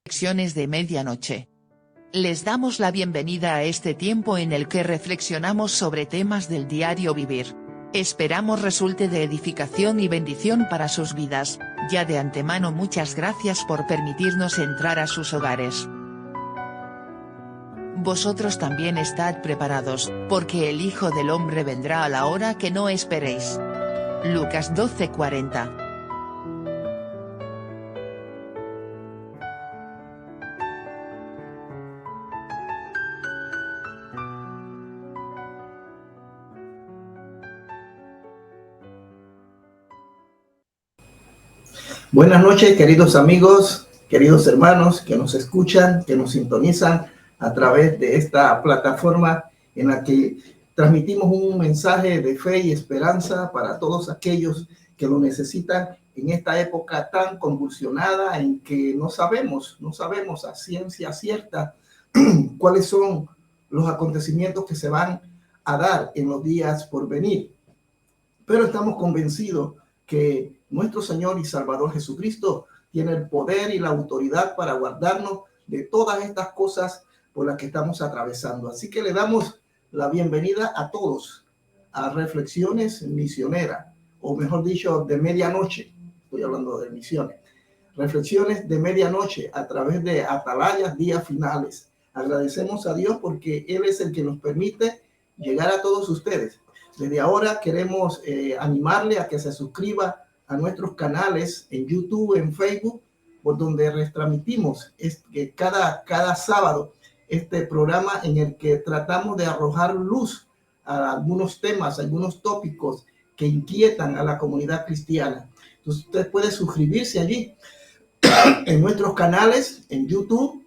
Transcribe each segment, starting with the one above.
Reflexiones de medianoche. Les damos la bienvenida a este tiempo en el que reflexionamos sobre temas del diario vivir. Esperamos resulte de edificación y bendición para sus vidas. Ya de antemano muchas gracias por permitirnos entrar a sus hogares. Vosotros también estad preparados, porque el Hijo del Hombre vendrá a la hora que no esperéis. Lucas 12:40. Buenas noches, queridos amigos, queridos hermanos que nos escuchan, que nos sintonizan a través de esta plataforma en la que transmitimos un mensaje de fe y esperanza para todos aquellos que lo necesitan en esta época tan convulsionada en que no sabemos a ciencia cierta cuáles son los acontecimientos que se van a dar en los días por venir. Pero estamos convencidos que nuestro Señor y Salvador Jesucristo tiene el poder y la autoridad para guardarnos de todas estas cosas por las que estamos atravesando. Así que le damos la bienvenida a todos a Reflexiones Misioneras, o mejor dicho, de medianoche. Estoy hablando de misiones. Reflexiones de medianoche a través de Atalayas Días Finales. Agradecemos a Dios porque Él es el que nos permite llegar a todos ustedes. Desde ahora queremos animarle a que se suscriba a nuestros canales en YouTube, en Facebook, por donde retransmitimos cada sábado este programa en el que tratamos de arrojar luz a algunos temas, algunos tópicos que inquietan a la comunidad cristiana. Entonces usted puede suscribirse allí en nuestros canales, en YouTube,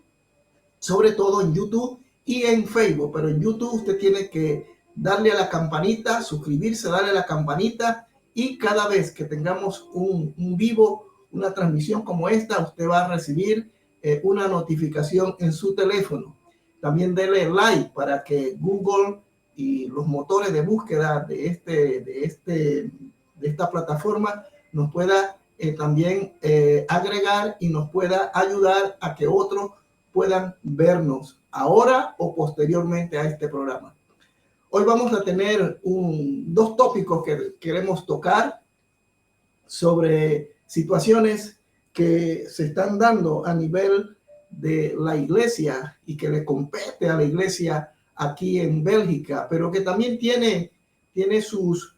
sobre todo en YouTube y en Facebook, pero en YouTube usted tiene que darle a la campanita, suscribirse, darle a la campanita, y cada vez que tengamos un vivo, una transmisión como esta, usted va a recibir una notificación en su teléfono. También dele like para que Google y los motores de búsqueda de esta plataforma nos pueda también agregar y nos pueda ayudar a que otros puedan vernos ahora o posteriormente a este programa. Hoy vamos a tener dos tópicos que queremos tocar sobre situaciones que se están dando a nivel de la iglesia y que le compete a la iglesia aquí en Bélgica, pero que también tiene sus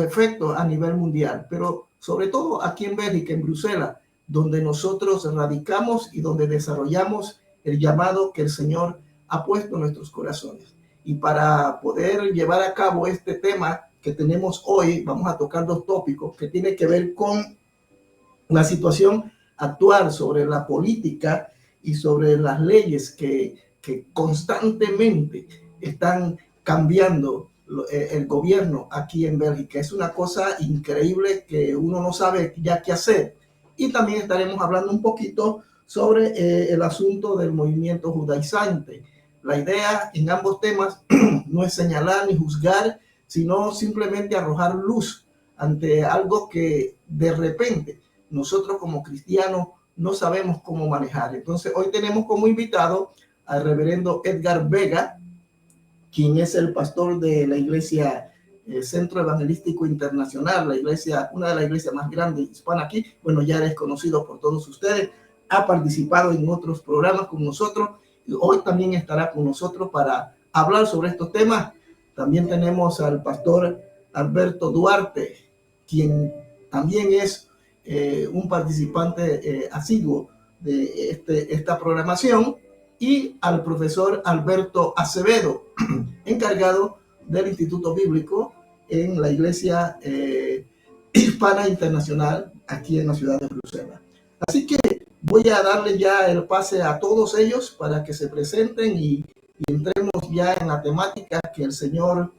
efectos a nivel mundial, pero sobre todo aquí en Bélgica, en Bruselas, donde nosotros radicamos y donde desarrollamos el llamado que el Señor ha puesto en nuestros corazones. Y para poder llevar a cabo este tema que tenemos hoy, vamos a tocar dos tópicos que tienen que ver con la situación actual sobre la política y sobre las leyes que constantemente están cambiando el gobierno aquí en Bélgica. Es una cosa increíble que uno no sabe ya qué hacer. Y también estaremos hablando un poquito sobre el asunto del movimiento judaizante. La idea en ambos temas no es señalar ni juzgar, sino simplemente arrojar luz ante algo que de repente nosotros como cristianos no sabemos cómo manejar. Entonces hoy tenemos como invitado al reverendo Edgar Vega, quien es el pastor de la iglesia Centro Evangelístico Internacional, la iglesia, una de las iglesias más grandes hispanas aquí. Bueno, ya es conocido por todos ustedes, ha participado en otros programas con nosotros. Y hoy también estará con nosotros para hablar sobre estos temas. También tenemos al pastor Alberto Duarte, quien también es un participante asiduo de esta programación, y al profesor Alberto Acevedo, encargado del Instituto Bíblico en la Iglesia Hispana Internacional aquí en la ciudad de Bruselas. Así que voy a darle ya el pase a todos ellos para que se presenten y entremos ya en la temática que el Señor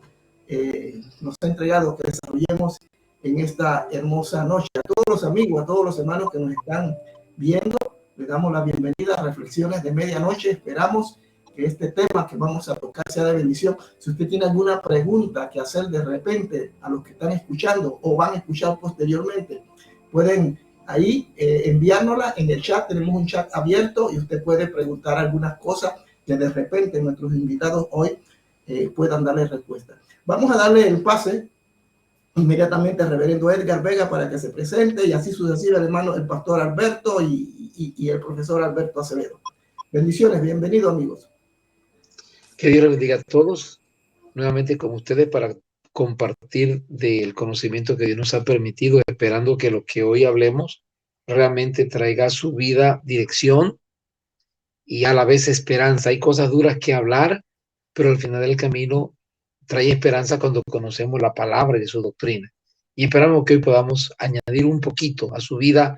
nos ha entregado, que desarrollemos en esta hermosa noche. A todos los amigos, a todos los hermanos que nos están viendo, les damos la bienvenida a Reflexiones de Medianoche. Esperamos que este tema que vamos a tocar sea de bendición. Si usted tiene alguna pregunta que hacer de repente a los que están escuchando o van a escuchar posteriormente, pueden ahí, enviárnosla en el chat. Tenemos un chat abierto y usted puede preguntar algunas cosas que de repente nuestros invitados hoy puedan darle respuesta. Vamos a darle el pase inmediatamente al reverendo Edgar Vega para que se presente, y así sucesivamente, hermano, el pastor Alberto y el profesor Alberto Acevedo. Bendiciones, bienvenidos, amigos. Que Dios les bendiga a todos, nuevamente con ustedes, para compartir del conocimiento que Dios nos ha permitido, esperando que lo que hoy hablemos realmente traiga a su vida dirección y a la vez esperanza. Hay cosas duras que hablar, pero al final del camino trae esperanza cuando conocemos la palabra y su doctrina. Y esperamos que hoy podamos añadir un poquito a su vida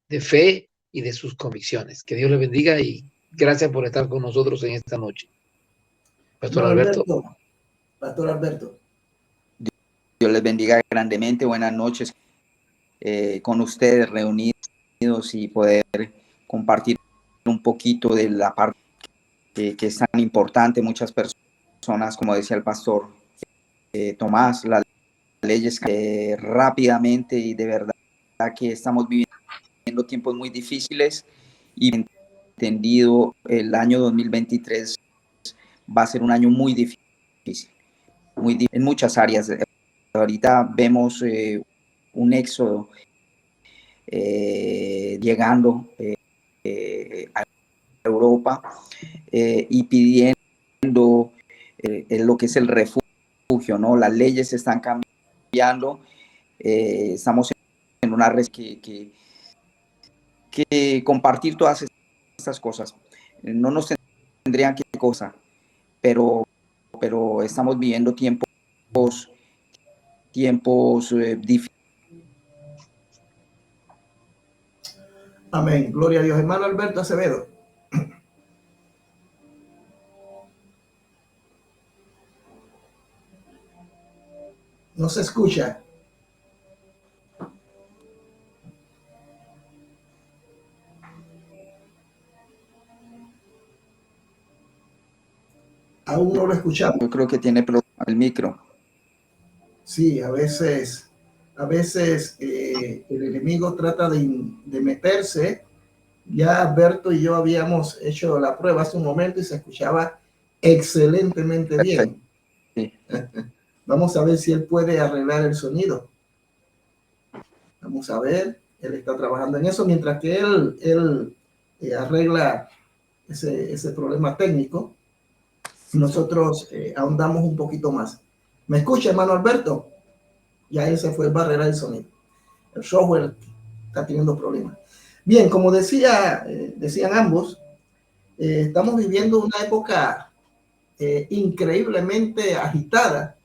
de fe y de sus convicciones. Que Dios les bendiga y gracias por estar con nosotros en esta noche. Pastor Alberto. Pastor Alberto. Dios les bendiga grandemente. Buenas noches con ustedes reunidos y poder compartir un poquito de la parte que es tan importante. Muchas personas, como decía el pastor Tomás, las leyes rápidamente, y de verdad que estamos viviendo tiempos muy difíciles, y entendido el año 2023 va a ser un año muy difícil, en muchas áreas. Ahorita vemos un éxodo llegando a Europa y pidiendo lo que es el refugio, ¿no? Las leyes están cambiando. Estamos en una red que compartir todas estas cosas. No nos tendrían que cosa, pero estamos viviendo tiempos difíciles. Amén. Gloria a Dios. Hermano Alberto Acevedo. No se escucha. Aún no lo escuchamos. Yo creo que tiene problema el micro. Sí, a veces el enemigo trata de meterse. Ya Alberto y yo habíamos hecho la prueba hace un momento y se escuchaba excelentemente bien. Sí. Vamos a ver si él puede arreglar el sonido. Vamos a ver, él está trabajando en eso, mientras que él arregla ese problema técnico. Nosotros ahondamos un poquito más. ¿Me escucha, hermano Alberto? Ya ese fue barrera del sonido. El software está teniendo problemas. Bien, como decían ambos, estamos viviendo una época increíblemente agitada,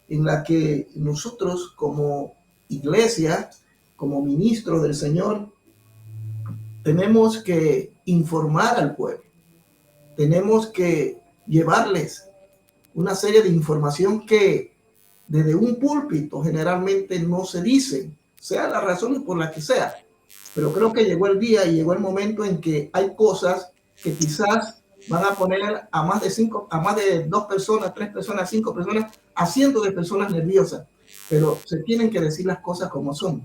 en la que nosotros como iglesia, como ministros del Señor, tenemos que informar al pueblo. Tenemos que llevarles una serie de información que desde un púlpito generalmente no se dice, sea las razones por las que sea. Pero creo que llegó el día y llegó el momento en que hay cosas que quizás van a poner a más de 2 personas, 3 personas, 5 personas, a cientos de personas nerviosas. Pero se tienen que decir las cosas como son.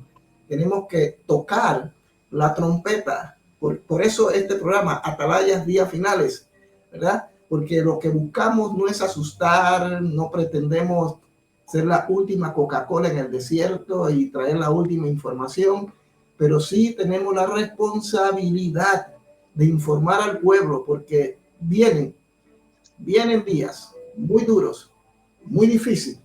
Tenemos que tocar la trompeta. Por eso este programa, Atalayas Días Finales, ¿verdad? Porque lo que buscamos no es asustar, no pretendemos ser la última Coca-Cola en el desierto y traer la última información, pero sí tenemos la responsabilidad de informar al pueblo, porque vienen días muy duros, muy difíciles.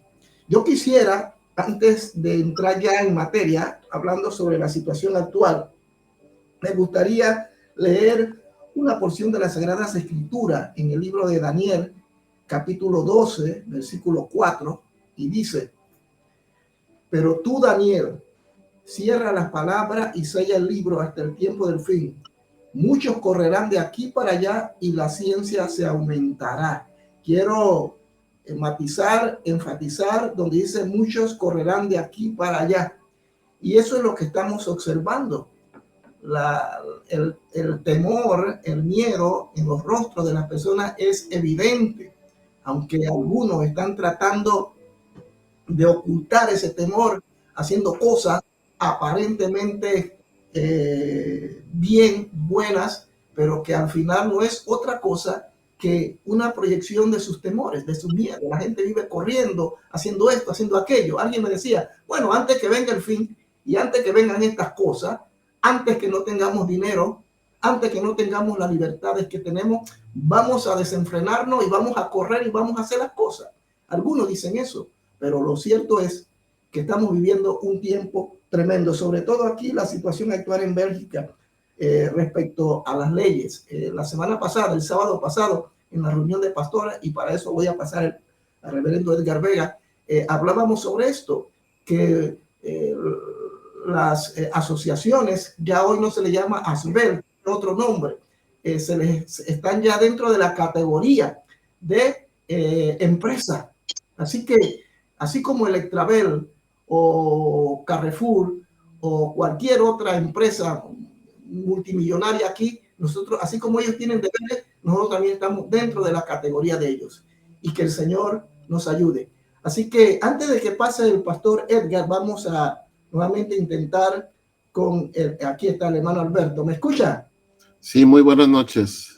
Yo quisiera, antes de entrar ya en materia, hablando sobre la situación actual, me gustaría leer una porción de las Sagradas Escrituras en el libro de Daniel, capítulo 12, versículo 4, y dice: pero tú, Daniel, cierra las palabras y sella el libro hasta el tiempo del fin. Muchos correrán de aquí para allá y la ciencia se aumentará. Quiero enfatizar donde dice muchos correrán de aquí para allá. Y eso es lo que estamos observando. El temor, el miedo en los rostros de las personas es evidente, aunque algunos están tratando de ocultar ese temor, haciendo cosas aparentemente bien buenas, pero que al final no es otra cosa que una proyección de sus temores, de sus miedos. La gente vive corriendo, haciendo esto, haciendo aquello. Alguien me decía, bueno, antes que venga el fin y antes que vengan estas cosas, antes que no tengamos dinero, antes que no tengamos las libertades que tenemos, vamos a desenfrenarnos y vamos a correr y vamos a hacer las cosas. Algunos dicen eso, pero lo cierto es que estamos viviendo un tiempo tremendo, sobre todo aquí la situación actual en Bélgica respecto a las leyes. La semana pasada, el sábado pasado, en la reunión de pastores, y para eso voy a pasar al reverendo Edgar Vega, hablábamos sobre esto, que las asociaciones, ya hoy no se le llama ASBEL, otro nombre, se les están ya dentro de la categoría de empresa. Así que, así como Electrabel o Carrefour o cualquier otra empresa multimillonaria aquí, nosotros, así como ellos tienen deberes, nosotros también estamos dentro de la categoría de ellos. Y que el Señor nos ayude. Así que antes de que pase el pastor Edgar, vamos a nuevamente intentar con aquí está el hermano Alberto. ¿Me escucha? Sí, muy buenas noches.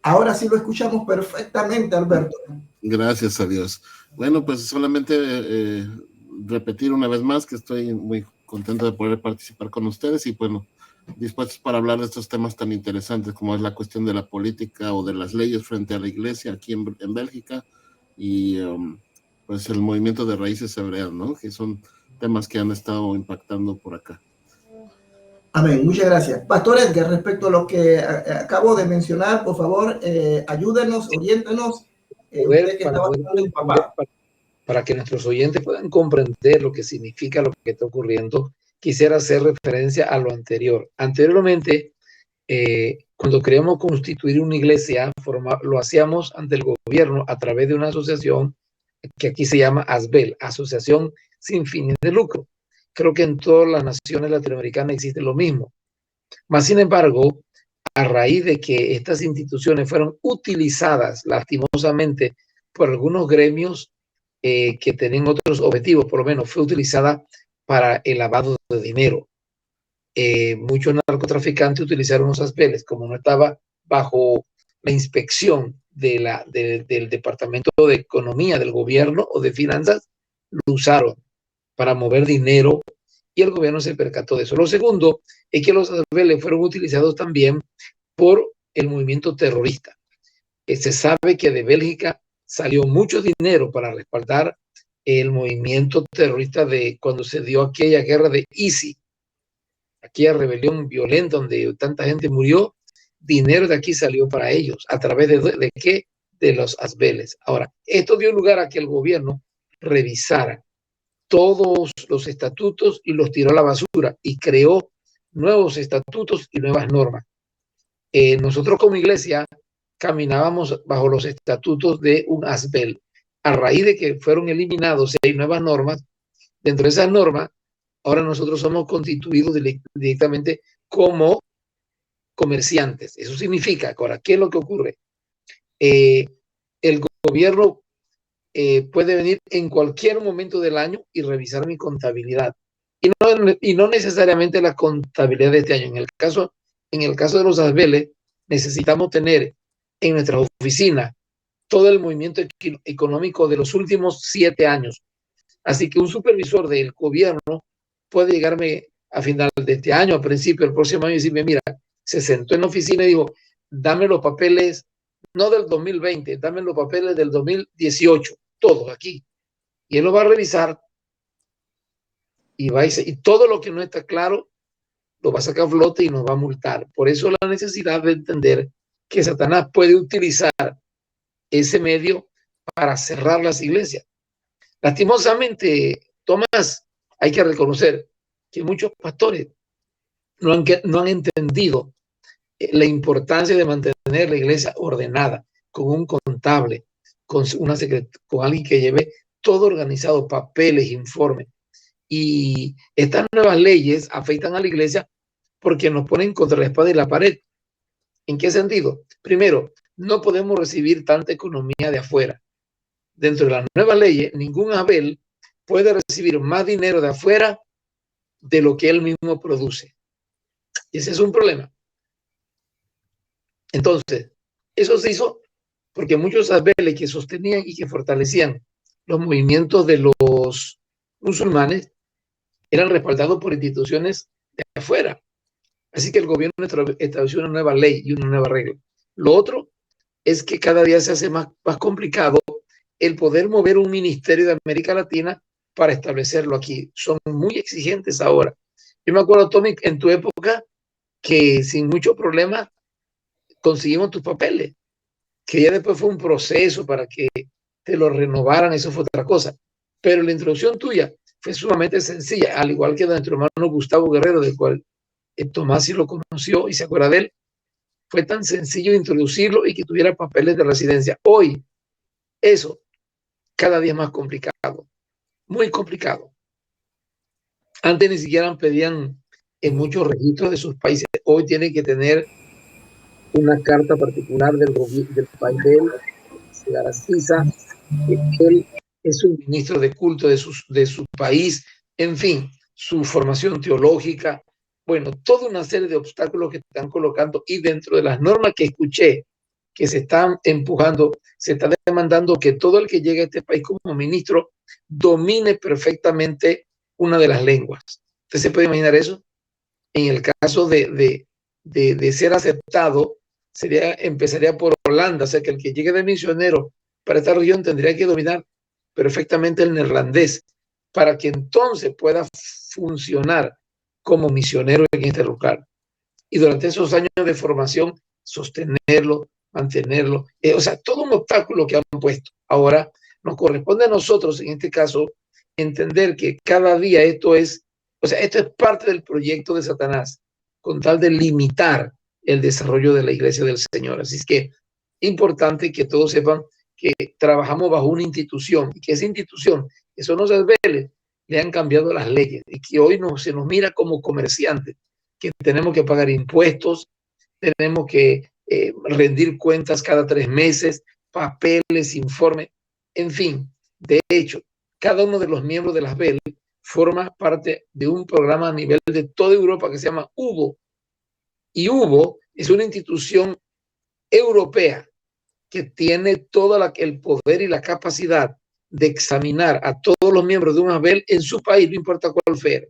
Ahora sí lo escuchamos perfectamente, Alberto. Gracias a Dios. Bueno, pues solamente repetir una vez más que estoy muy contento de poder participar con ustedes y bueno, dispuestos para hablar de estos temas tan interesantes como es la cuestión de la política o de las leyes frente a la iglesia aquí en Bélgica y pues el movimiento de raíces hebreas, ¿no? Que son temas que han estado impactando por acá. Amén, muchas gracias. Pastor Edgar, respecto a lo que acabo de mencionar, por favor, ayúdenos, oriéntenos. Para que nuestros oyentes puedan comprender lo que significa lo que está ocurriendo, quisiera hacer referencia a lo anterior. Anteriormente, cuando queríamos constituir una iglesia, lo hacíamos ante el gobierno a través de una asociación que aquí se llama ASBEL, Asociación Sin Fines de Lucro. Creo que en todas las naciones latinoamericanas existe lo mismo. Mas, sin embargo, a raíz de que estas instituciones fueron utilizadas lastimosamente por algunos gremios que tenían otros objetivos, por lo menos fue utilizada para el lavado de dinero. Muchos narcotraficantes utilizaron los ASBELes, como no estaba bajo la inspección del Departamento de Economía del gobierno o de finanzas, lo usaron para mover dinero y el gobierno se percató de eso. Lo segundo es que los ASBELes fueron utilizados también por el movimiento terrorista. Se sabe que de Bélgica salió mucho dinero para respaldar el movimiento terrorista de cuando se dio aquella guerra de ISIS, aquella rebelión violenta donde tanta gente murió. Dinero de aquí salió para ellos. ¿A través de qué? De los ASBELes. Ahora, esto dio lugar a que el gobierno revisara todos los estatutos y los tiró a la basura y creó nuevos estatutos y nuevas normas. Nosotros como iglesia caminábamos bajo los estatutos de un ASBEL. A raíz de que fueron eliminados y hay nuevas normas, dentro de esas normas, ahora nosotros somos constituidos directamente como comerciantes. Eso significa, ahora, ¿qué es lo que ocurre? El gobierno puede venir en cualquier momento del año y revisar mi contabilidad. Y no necesariamente la contabilidad de este año. En el caso de los ASBELes, necesitamos tener en nuestra oficina todo el movimiento económico de los últimos 7 años. Así que un supervisor del gobierno puede llegarme a final de este año, a principio del próximo año y decirme, mira, se sentó en la oficina y dijo, dame los papeles, no del 2020, dame los papeles del 2018, todos aquí. Y él lo va a revisar y todo lo que no está claro lo va a sacar a flote y nos va a multar. Por eso la necesidad de entender que Satanás puede utilizar ese medio para cerrar las iglesias. Lastimosamente, Tomás, hay que reconocer que muchos pastores no han entendido la importancia de mantener la iglesia ordenada, con un contable, con alguien que lleve todo organizado, papeles, informes. Y estas nuevas leyes afectan a la iglesia porque nos ponen contra la espada y la pared. ¿En qué sentido? Primero, no podemos recibir tanta economía de afuera. Dentro de las nuevas leyes, ningún ASBEL puede recibir más dinero de afuera de lo que él mismo produce. Y ese es un problema. Entonces, eso se hizo porque muchos abeles que sostenían y que fortalecían los movimientos de los musulmanes eran respaldados por instituciones de afuera. Así que el gobierno estableció una nueva ley y una nueva regla. Lo otro es que cada día se hace más complicado el poder mover un ministerio de América Latina para establecerlo aquí. Son muy exigentes ahora. Yo me acuerdo, Tommy, en tu época, que sin mucho problema conseguimos tus papeles, que ya después fue un proceso para que te lo renovaran, eso fue otra cosa. Pero la introducción tuya fue sumamente sencilla, al igual que de nuestro hermano Gustavo Guerrero, del cual Tomás sí lo conoció y se acuerda de él. Fue tan sencillo introducirlo y que tuviera papeles de residencia. Hoy, eso cada día es más complicado, muy complicado. Antes ni siquiera pedían en muchos registros de sus países. Hoy tienen que tener una carta particular del país de él, se garantiza que él es un ministro de culto de su país, en fin, su formación teológica, bueno, toda una serie de obstáculos que están colocando, y dentro de las normas que escuché que se están empujando, se está demandando que todo el que llegue a este país como ministro domine perfectamente una de las lenguas. ¿Usted se puede imaginar eso? En el caso de ser aceptado, empezaría por Holanda, o sea que el que llegue de misionero para esta región tendría que dominar perfectamente el neerlandés para que entonces pueda funcionar como misionero en este lugar. Y durante esos años de formación, sostenerlo, mantenerlo, o sea, todo un obstáculo que han puesto. Ahora nos corresponde a nosotros, en este caso, entender que cada día esto es parte del proyecto de Satanás, con tal de limitar el desarrollo de la iglesia del Señor. Así es que importante que todos sepan que trabajamos bajo una institución y que esa institución, que son los abeles, le han cambiado las leyes y que hoy se nos mira como comerciantes, que tenemos que pagar impuestos, tenemos que rendir cuentas cada 3 meses, papeles, informes, en fin. De hecho, cada uno de los miembros de las ABEL forma parte de un programa a nivel de toda Europa que se llama UBO. Y UBO es una institución europea que tiene todo el poder y la capacidad de examinar a todos los miembros de un ABEL en su país, no importa cuál fuera.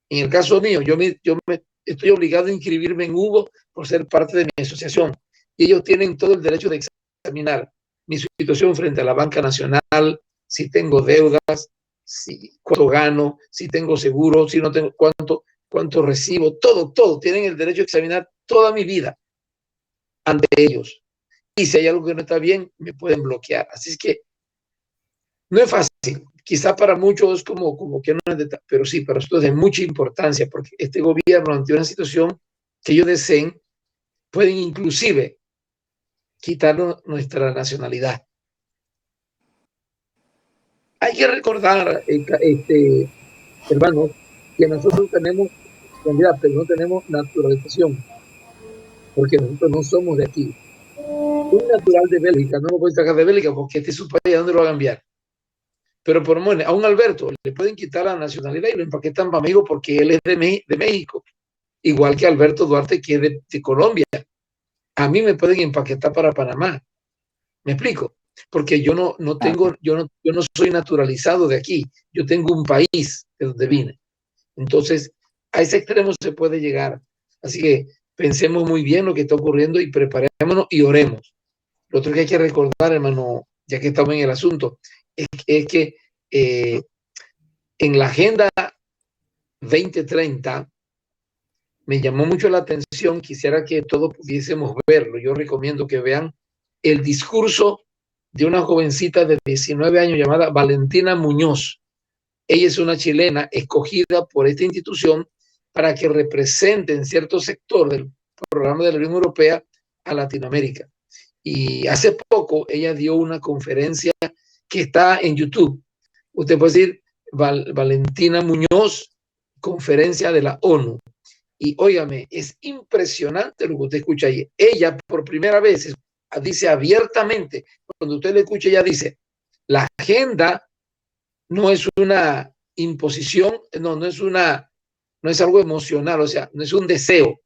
En el caso mío, yo estoy obligado a inscribirme en UBO por ser parte de mi asociación. Y ellos tienen todo el derecho de examinar mi situación frente a la banca nacional, si tengo deudas, cuánto gano, si tengo seguro, si no tengo, cuánto recibo, todo. Tienen el derecho de examinar toda mi vida ante ellos. Y si hay algo que no está bien, me pueden bloquear. Así es que no es fácil. Quizá para muchos como que no es de, pero sí, para nosotros es de mucha importancia, porque este gobierno, ante una situación que ellos deseen, pueden inclusive quitarnos nuestra nacionalidad. Hay que recordar, hermanos, que nosotros tenemos nacionalidad, pero no tenemos naturalización, porque nosotros no somos de aquí. Un natural de Bélgica no lo puede sacar de Bélgica porque este es su país, ¿a dónde lo va a cambiar? Pero por lo menos a un Alberto le pueden quitar la nacionalidad y lo empaquetan para México porque él es de México, igual que Alberto Duarte, que es de Colombia. A mí me pueden empaquetar para Panamá. ¿Me explico? Porque yo no soy naturalizado de aquí. Yo tengo un país de donde vine. Entonces, a ese extremo se puede llegar. Así que pensemos muy bien lo que está ocurriendo y preparémonos y oremos. Lo otro que hay que recordar, hermano, ya que estamos en el asunto, es que en la Agenda 2030 me llamó mucho la atención, quisiera que todos pudiésemos verlo. Yo recomiendo que vean el discurso de una jovencita de 19 años llamada Valentina Muñoz. Ella es una chilena escogida por esta institución para que represente en cierto sector del programa de la Unión Europea a Latinoamérica. Y hace poco ella dio una conferencia que está en YouTube. Usted puede decir Valentina Muñoz, conferencia de la ONU. Y óigame, es impresionante lo que usted escucha ahí. Ella por primera vez dice abiertamente, cuando usted le escucha, ella dice, la agenda no es una imposición, no es algo emocional, o sea, no es un deseo,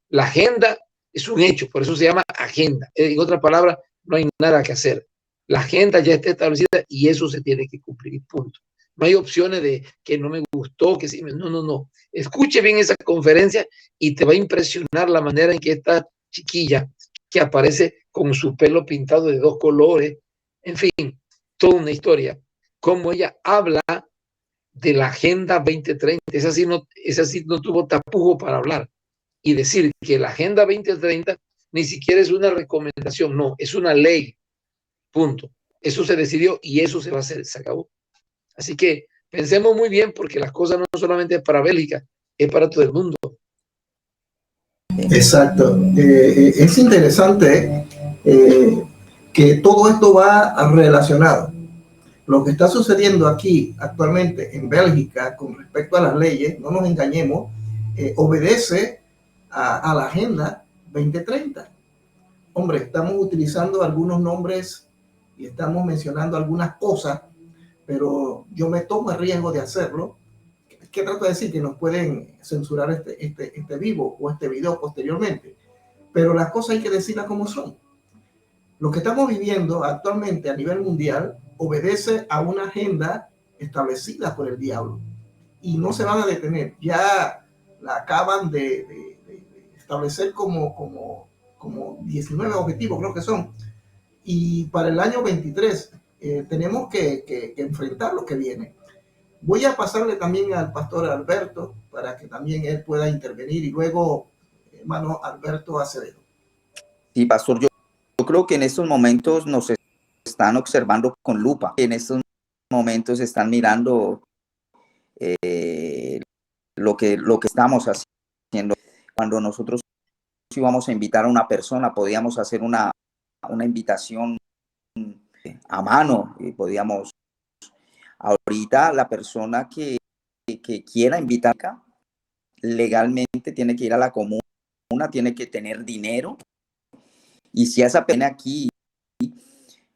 La agenda es un hecho, por eso se llama agenda. En otras palabras, no hay nada que hacer. La agenda ya está establecida y eso se tiene que cumplir, punto. No hay opciones de que no me gustó, que sí, no. Escuche bien esa conferencia y te va a impresionar la manera en que esta chiquilla que aparece con su pelo pintado de 2 colores, en fin, toda una historia, cómo ella habla de la Agenda 2030. Esa sí no tuvo tapujo para hablar y decir que la Agenda 2030 ni siquiera es una recomendación, no, es una ley, punto. Eso se decidió y eso se va a hacer, se acabó. Así que pensemos muy bien porque las cosas no solamente es para Bélgica, es para todo el mundo. Exacto. Es interesante que todo esto va relacionado. Lo que está sucediendo aquí actualmente en Bélgica con respecto a las leyes, no nos engañemos, obedece a la Agenda 2030. Hombre, estamos utilizando algunos nombres y estamos mencionando algunas cosas, pero yo me tomo el riesgo de hacerlo. ¿Qué trato de decir? Que nos pueden censurar este vivo o este video posteriormente. Pero las cosas hay que decirlas como son. Lo que estamos viviendo actualmente a nivel mundial obedece a una agenda establecida por el diablo y no se van a detener. Ya la acaban de establecer como 19 objetivos, creo que son. Y para el año 23 tenemos que enfrentar lo que viene. Voy a pasarle también al pastor Alberto para que también él pueda intervenir y luego, hermano Alberto Acevedo. Sí, pastor, yo creo que en estos momentos nos están observando con lupa. En estos momentos están mirando lo que estamos haciendo. Cuando nosotros íbamos a invitar a una persona, podíamos hacer una invitación a mano y podíamos. Ahorita la persona que quiera invitar legalmente tiene que ir a la comuna, tiene que tener dinero. Y si esa pena aquí,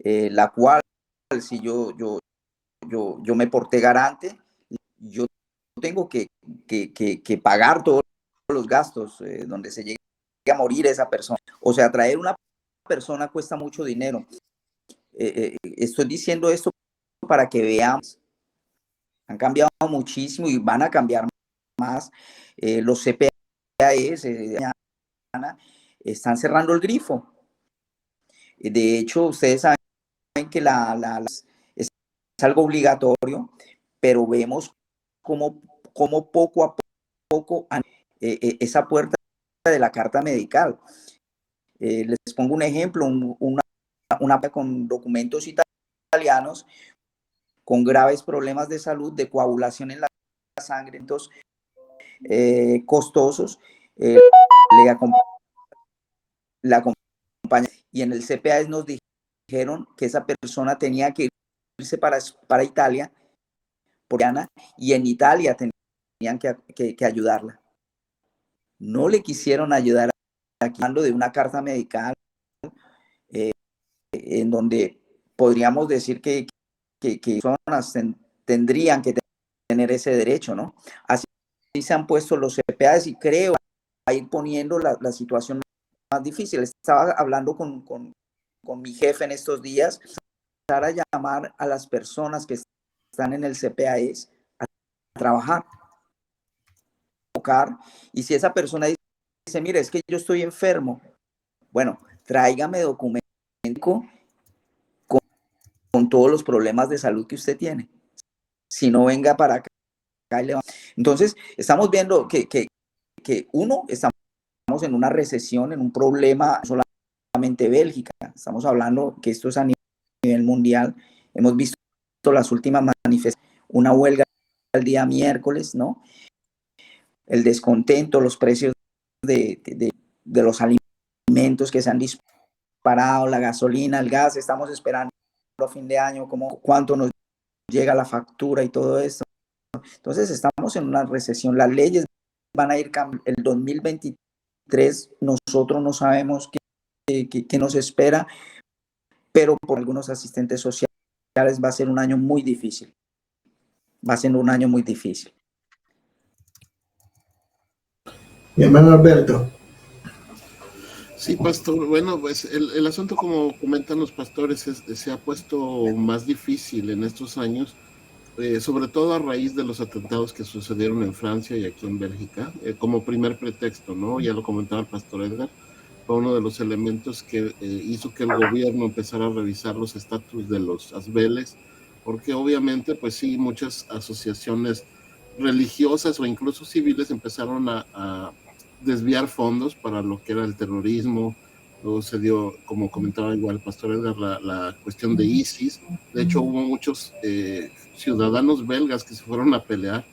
la cual si yo me porté garante, yo tengo que pagar todos los gastos donde se llegue a morir esa persona. O sea, traer una persona cuesta mucho dinero. Estoy diciendo esto para que veamos. Han cambiado muchísimo y van a cambiar más. Los CPAs están cerrando el grifo. De hecho, ustedes saben que es algo obligatorio, pero vemos cómo poco a poco esa puerta de la carta medical. Les pongo un ejemplo, una con documentos italianos con graves problemas de salud, de coagulación en la sangre, entonces costosos, la acompaña. Y en el CPA nos dijeron que esa persona tenía que irse para Italia, y en Italia tenían que ayudarla. No le quisieron ayudar aquí, hablando de una carta medical en donde podríamos decir que personas tendrían que tener ese derecho, ¿no? Así se han puesto los CPAs y creo a ir poniendo la situación más difícil. Estaba hablando con mi jefe en estos días, para llamar a las personas que están en el CPAs a trabajar. Y si esa persona dice, mire, es que yo estoy enfermo, bueno, tráigame documento con todos los problemas de salud que usted tiene. Si no, venga para acá. Entonces, estamos viendo que uno, estamos en una recesión, en un problema solamente Bélgica. Estamos hablando que esto es a nivel mundial. Hemos visto las últimas manifestaciones, una huelga el día miércoles, ¿no? El descontento, los precios de los alimentos que se han disparado, la gasolina, el gas. Estamos esperando a fin de año cuánto nos llega la factura y todo esto. Entonces estamos en una recesión. Las leyes van a ir cambiando. El 2023 nosotros no sabemos qué nos espera, pero por algunos asistentes sociales va a ser un año muy difícil. Va a ser un año muy difícil. Mi hermano Alberto. Sí, pastor. Bueno, pues el asunto, como comentan los pastores, se ha puesto más difícil en estos años, sobre todo a raíz de los atentados que sucedieron en Francia y aquí en Bélgica, como primer pretexto, ¿no? Ya lo comentaba el pastor Edgar, fue uno de los elementos que hizo que el gobierno empezara a revisar los estatus de los asbeles, porque obviamente, pues sí, muchas asociaciones religiosas o incluso civiles empezaron a desviar fondos para lo que era el terrorismo. Luego se dio, como comentaba igual el pastor Edgar, la cuestión de ISIS. De hecho, hubo muchos ciudadanos belgas que se fueron a pelear,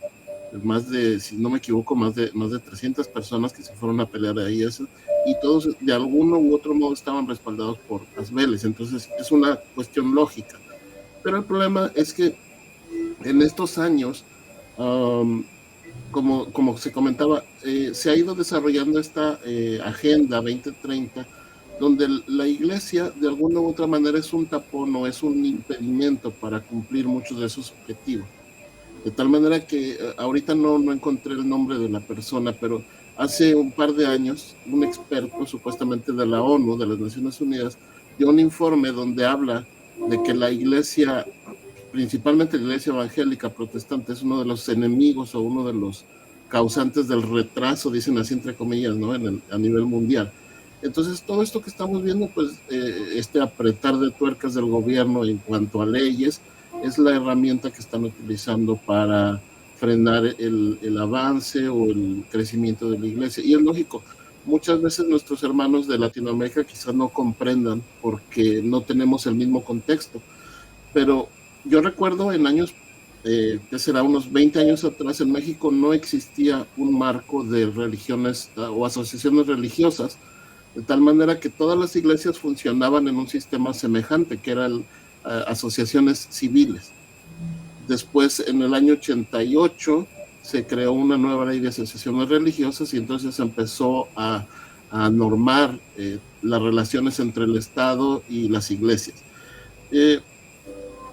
más de, si no me equivoco, más de 300 personas que se fueron a pelear ahí, eso, y todos de alguno u otro modo estaban respaldados por asbeles. Entonces es una cuestión lógica. Pero el problema es que en estos años, como se comentaba, se ha ido desarrollando esta Agenda 2030, donde la iglesia de alguna u otra manera es un tapón o es un impedimento para cumplir muchos de esos objetivos. De tal manera que ahorita no encontré el nombre de la persona, pero hace un par de años un experto supuestamente de la ONU, de las Naciones Unidas, dio un informe donde habla de que la iglesia, principalmente la iglesia evangélica protestante, es uno de los enemigos o uno de los causantes del retraso, dicen así entre comillas, ¿no? A nivel mundial. Entonces, todo esto que estamos viendo, pues, este apretar de tuercas del gobierno en cuanto a leyes, es la herramienta que están utilizando para frenar el avance o el crecimiento de la iglesia. Y es lógico, muchas veces nuestros hermanos de Latinoamérica quizás no comprendan porque no tenemos el mismo contexto, pero yo recuerdo en años, que será unos 20 años atrás, en México no existía un marco de religiones o asociaciones religiosas, de tal manera que todas las iglesias funcionaban en un sistema semejante, que eran asociaciones civiles. Después, en el año 88, se creó una nueva ley de asociaciones religiosas y entonces empezó a normar las relaciones entre el Estado y las iglesias.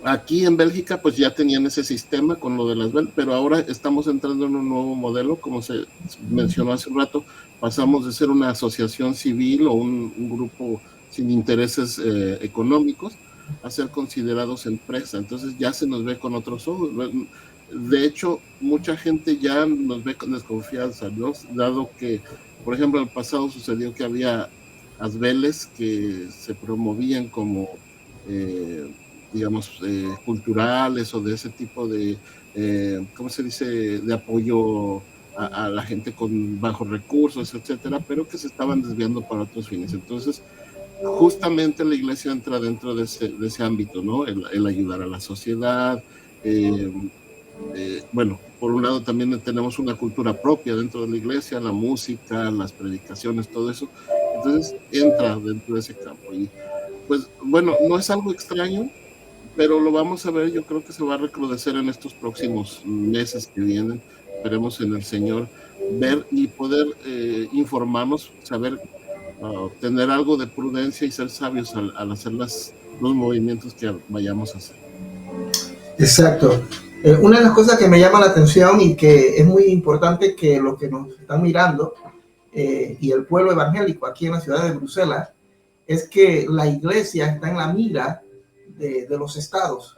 Aquí en Bélgica pues ya tenían ese sistema con lo de las BEL, pero ahora estamos entrando en un nuevo modelo, como se mencionó hace un rato. Pasamos de ser una asociación civil o un grupo sin intereses económicos a ser considerados empresa. Entonces ya se nos ve con otros ojos. De hecho, mucha gente ya nos ve con desconfianza, ¿no? Dado que, por ejemplo, en el pasado sucedió que había asbeles que se promovían como digamos, culturales o de ese tipo de, ¿cómo se dice?, de apoyo a la gente con bajos recursos, etcétera, pero que se estaban desviando para otros fines. Entonces, justamente la iglesia entra dentro de ese ámbito, ¿no? El ayudar a la sociedad. Bueno, por un lado también tenemos una cultura propia dentro de la iglesia, la música, las predicaciones, todo eso. Entonces, entra dentro de ese campo. Y, pues, bueno, no es algo extraño, pero lo vamos a ver. Yo creo que se va a recrudecer en estos próximos meses que vienen. Esperemos en el Señor ver y poder informarnos, saber, tener algo de prudencia y ser sabios al hacer los movimientos que vayamos a hacer. Exacto. Una de las cosas que me llama la atención y que es muy importante que los que nos están mirando y el pueblo evangélico aquí en la ciudad de Bruselas es que la iglesia está en la mira de los estados.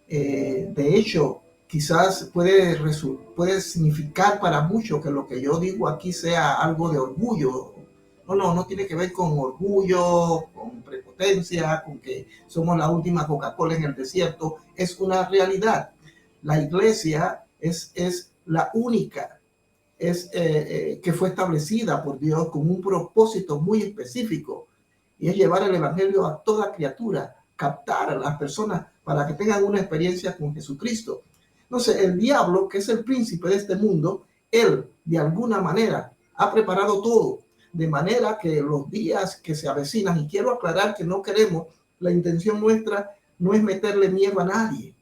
De hecho, quizás puede significar para muchos que lo que yo digo aquí sea algo de orgullo. No tiene que ver con orgullo, con prepotencia, con que somos la última Coca-Cola en el desierto. Es una realidad. La iglesia es la única que fue establecida por Dios con un propósito muy específico, y es llevar el evangelio a toda criatura, captar a las personas para que tengan una experiencia con Jesucristo. Entonces, el diablo, que es el príncipe de este mundo, él de alguna manera ha preparado todo, de manera que los días que se avecinan, y quiero aclarar que no queremos, la intención nuestra no es meterle miedo a nadie,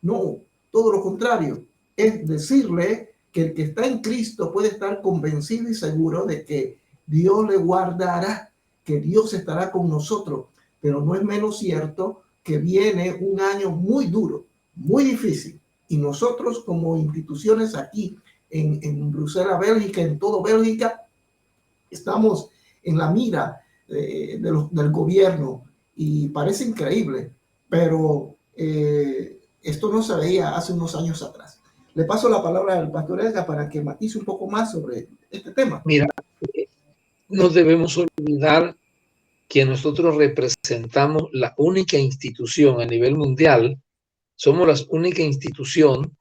no, todo lo contrario, es decirle que el que está en Cristo puede estar convencido y seguro de que Dios le guardará, que Dios estará con nosotros. Pero no es menos cierto que viene un año muy duro, muy difícil, y nosotros como instituciones aquí en Bruselas, Bélgica, en todo Bélgica, estamos en la mira del gobierno, y parece increíble, pero esto no se veía hace unos años atrás. Le paso la palabra al pastor Edgar para que matice un poco más sobre este tema. Mira, no debemos olvidar que nosotros representamos la única institución a nivel mundial, somos la única institución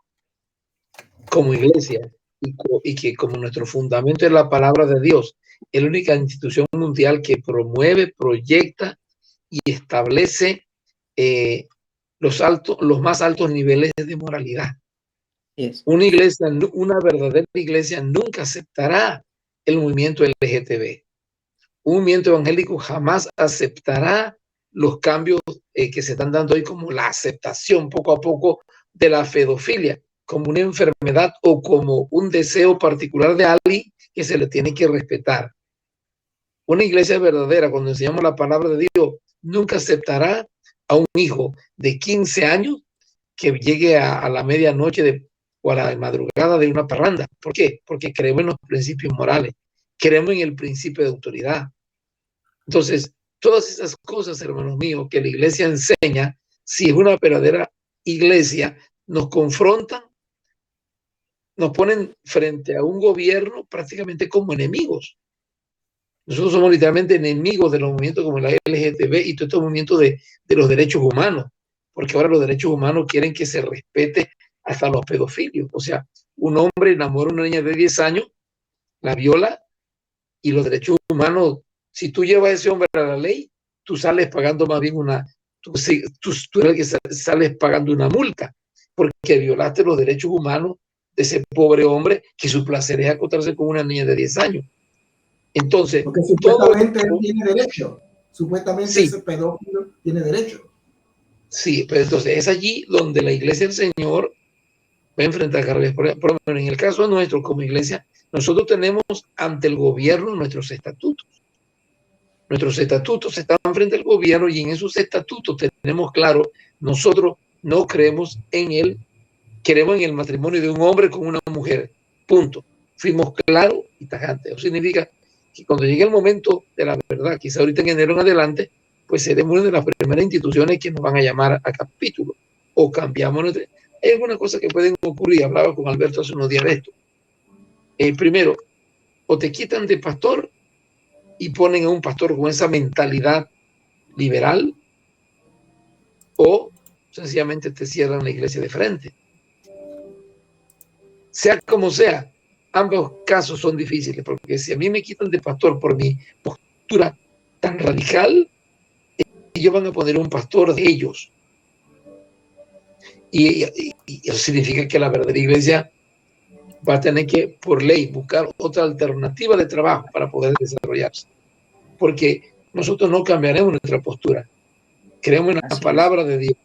como iglesia y que como nuestro fundamento es la palabra de Dios, es la única institución mundial que promueve, proyecta y establece los más altos niveles de moralidad. Yes. Una verdadera iglesia nunca aceptará el movimiento LGTB. Un movimiento evangélico jamás aceptará los cambios que se están dando hoy, como la aceptación poco a poco de la pedofilia como una enfermedad o como un deseo particular de alguien que se le tiene que respetar. Una iglesia verdadera, cuando enseñamos la palabra de Dios, nunca aceptará a un hijo de 15 años que llegue a la medianoche o a la madrugada de una parranda. ¿Por qué? Porque creemos en los principios morales, creemos en el principio de autoridad. Entonces, todas esas cosas, hermanos míos, que la iglesia enseña, si es una verdadera iglesia, nos confrontan, nos ponen frente a un gobierno prácticamente como enemigos. Nosotros somos literalmente enemigos de los movimientos como la LGTB y todos estos movimientos de los derechos humanos, porque ahora los derechos humanos quieren que se respete hasta los pedofilios. O sea, un hombre enamora a una niña de 10 años, la viola, y los derechos humanos, si tú llevas a ese hombre a la ley, tú sales pagando más bien tú eres el que sales pagando una multa, porque violaste los derechos humanos de ese pobre hombre que su placer es acostarse con una niña de 10 años. Entonces, porque supuestamente él tiene derecho, supuestamente sí, ese pedófilo tiene derecho. Sí, pero entonces es allí donde la iglesia del Señor va a enfrentar cargas. Por ejemplo, en el caso nuestro como iglesia, nosotros tenemos ante el gobierno nuestros estatutos. Nuestros estatutos están frente al gobierno y en esos estatutos tenemos claro, nosotros no creemos queremos en el matrimonio de un hombre con una mujer. Punto. Fuimos claros y tajantes. Eso significa que cuando llegue el momento de la verdad, quizá ahorita en enero en adelante, pues seremos una de las primeras instituciones que nos van a llamar a capítulo o cambiamos. Hay algunas cosas que pueden ocurrir. Hablaba con Alberto hace unos días de esto. Primero, o te quitan de pastor y ponen a un pastor con esa mentalidad liberal, o sencillamente te cierran la iglesia de frente. Sea como sea, ambos casos son difíciles, porque si a mí me quitan de pastor por mi postura tan radical, ellos van a poner un pastor de ellos. Y eso significa que la verdadera iglesia va a tener que, por ley, buscar otra alternativa de trabajo para poder desarrollarse. Porque nosotros no cambiaremos nuestra postura. Creemos en la palabra de Dios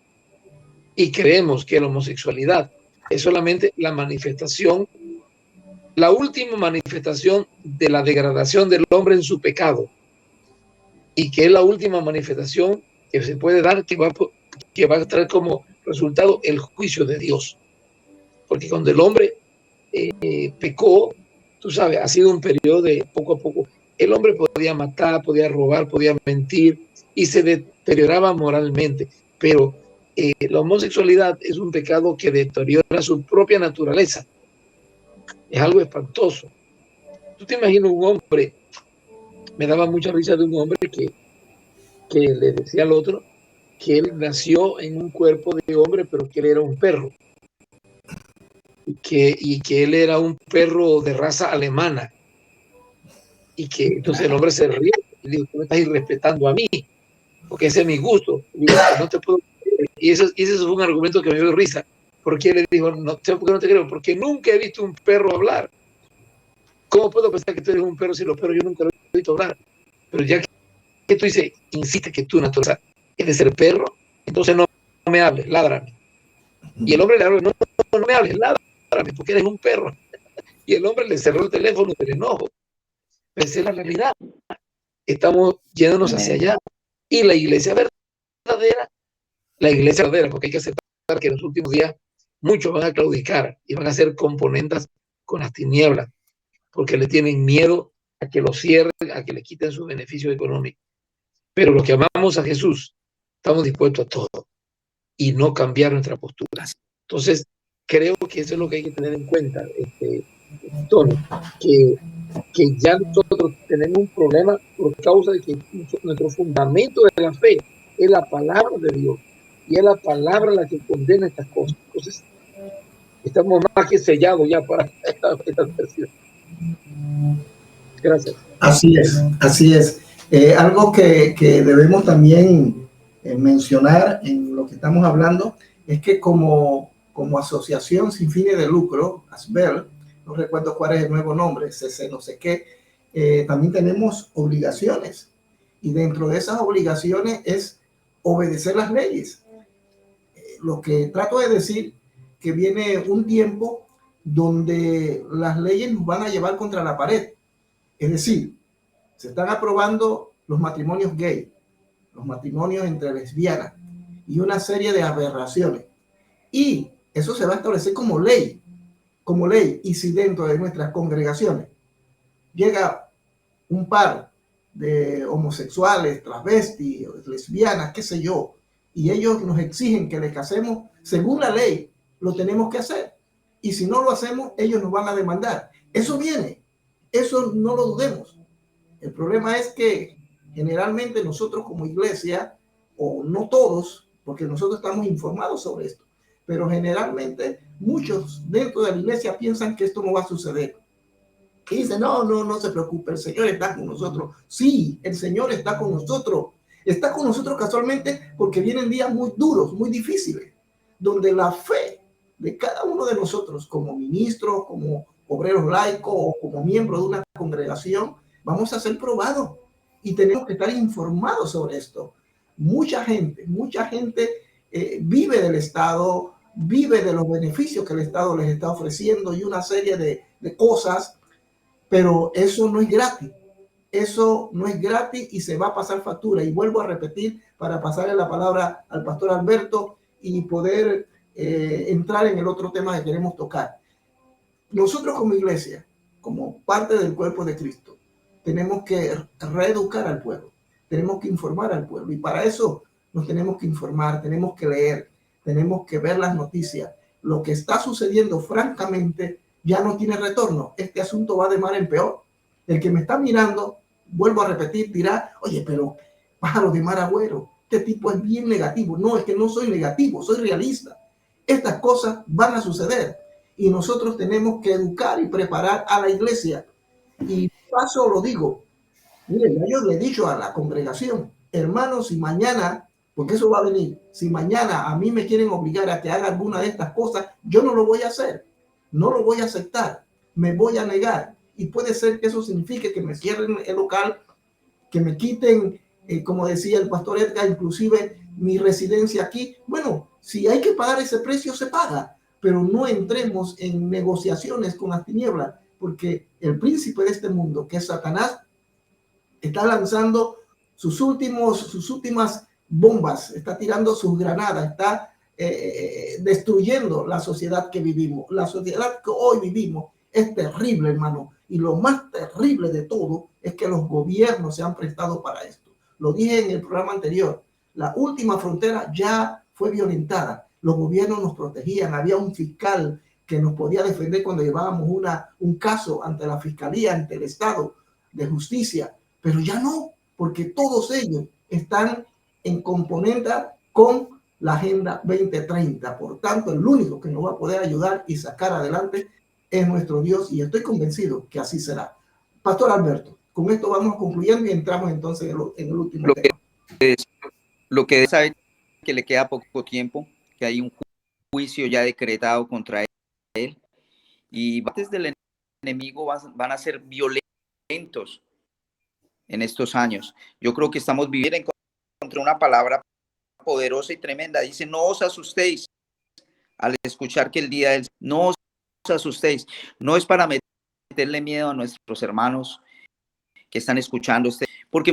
y creemos que la homosexualidad es solamente la manifestación, la última manifestación de la degradación del hombre en su pecado, y que es la última manifestación que se puede dar, que va a traer como resultado el juicio de Dios. Porque cuando el hombre pecó, tú sabes, ha sido un periodo de poco a poco. El hombre podía matar, podía robar, podía mentir y se deterioraba moralmente, pero la homosexualidad es un pecado que deteriora su propia naturaleza. Es algo espantoso. Tú te imaginas un hombre, me daba mucha risa de un hombre que le decía al otro que él nació en un cuerpo de hombre, pero que él era un perro. Y que él era un perro de raza alemana. Y que entonces el hombre se ríe y dijo, tú me estás irrespetando a mí, porque ese es mi gusto. Y digo, no te puedo creer. Y ese fue un argumento que me dio risa. Porque él le dijo, no, ¿por qué no te creo? Porque nunca he visto un perro hablar. ¿Cómo puedo pensar que tú eres un perro si los perros yo nunca lo he visto hablar? Pero ya que tú dices, insiste que tú naturaleza eres ser perro, entonces no me hables, ládrame. Y el hombre le habla, no me hables, ládrame, porque eres un perro. Y el hombre le cerró el teléfono del enojo. Pero esa es la realidad. Estamos yéndonos hacia allá. Y la iglesia verdadera, porque hay que aceptar que en los últimos días muchos van a claudicar y van a ser componentes con las tinieblas, porque le tienen miedo a que lo cierren, a que le quiten sus beneficios económicos. Pero los que amamos a Jesús, estamos dispuestos a todo y no cambiar nuestra postura. Entonces, creo que eso es lo que hay que tener en cuenta, Tony, que ya nosotros tenemos un problema por causa de que nuestro fundamento de la fe es la palabra de Dios y es la palabra la que condena estas cosas. Entonces, estamos más que sellados ya para esta versión. Gracias. Así es, así es. Algo que debemos también mencionar en lo que estamos hablando es que como asociación sin fines de lucro, ASBEL, no recuerdo cuál es el nuevo nombre, CC no sé qué, también tenemos obligaciones. Y dentro de esas obligaciones es obedecer las leyes. Lo que trato de decir que viene un tiempo donde las leyes nos van a llevar contra la pared. Es decir, se están aprobando los matrimonios gay, los matrimonios entre lesbianas y una serie de aberraciones. Y eso se va a establecer como ley. Y si dentro de nuestras congregaciones llega un par de homosexuales, travestis, lesbianas, qué sé yo, y ellos nos exigen que les casemos, según la ley, lo tenemos que hacer. Y si no lo hacemos, ellos nos van a demandar. Eso viene. Eso no lo dudemos. El problema es que generalmente nosotros como iglesia, o no todos, porque nosotros estamos informados sobre esto, pero generalmente muchos dentro de la iglesia piensan que esto no va a suceder. Y dicen, no se preocupe, el Señor está con nosotros. Sí, el Señor está con nosotros. Está con nosotros casualmente porque vienen días muy duros, muy difíciles, donde la fe de cada uno de nosotros como ministros, como obreros laicos o como miembros de una congregación, vamos a ser probados y tenemos que estar informados sobre esto. Mucha gente vive del Estado, vive de los beneficios que el Estado les está ofreciendo y una serie de cosas, pero eso no es gratis. Eso no es gratis y se va a pasar factura. Y vuelvo a repetir para pasarle la palabra al pastor Alberto y poder entrar en el otro tema que queremos tocar. Nosotros como iglesia, como parte del cuerpo de Cristo, tenemos que reeducar al pueblo, tenemos que informar al pueblo y para eso nos tenemos que informar, tenemos que leer, tenemos que ver las noticias. Lo que está sucediendo, francamente, ya no tiene retorno. Este asunto va de mal en peor. El que me está mirando, vuelvo a repetir, dirá, oye, pero pájaro de mar agüero, este tipo es bien negativo. No, es que no soy negativo, soy realista. Estas cosas van a suceder y nosotros tenemos que educar y preparar a la iglesia. Y paso lo digo, miren, yo le he dicho a la congregación, hermanos, si mañana, porque eso va a venir, si mañana a mí me quieren obligar a que haga alguna de estas cosas, yo no lo voy a hacer, no lo voy a aceptar, me voy a negar. Y puede ser que eso signifique que me cierren el local, que me quiten, como decía el pastor Edgar, inclusive mi residencia aquí. Bueno, si hay que pagar ese precio, se paga, pero no entremos en negociaciones con las tinieblas, porque el príncipe de este mundo, que es Satanás, está lanzando sus últimas bombas, está tirando sus granadas, está destruyendo la sociedad que vivimos. La sociedad que hoy vivimos es terrible, hermano. Y lo más terrible de todo es que los gobiernos se han prestado para esto. Lo dije en el programa anterior. La última frontera ya fue violentada. Los gobiernos nos protegían. Había un fiscal que nos podía defender cuando llevábamos un caso ante la fiscalía, ante el Estado de Justicia. Pero ya no, porque todos ellos están en componenda con la Agenda 2030. Por tanto, el único que nos va a poder ayudar y sacar adelante es nuestro Dios y estoy convencido que así será. Pastor Alberto, con esto vamos concluyendo y entramos entonces en el último tema. Lo que sabe que le queda poco tiempo, que hay un juicio ya decretado contra él y antes del enemigo van a ser violentos en estos años. Yo creo que estamos viviendo contra una palabra poderosa y tremenda. Dice, no os asustéis al escuchar que el día del... No os asustéis. No es para meterle miedo a nuestros hermanos que están escuchando porque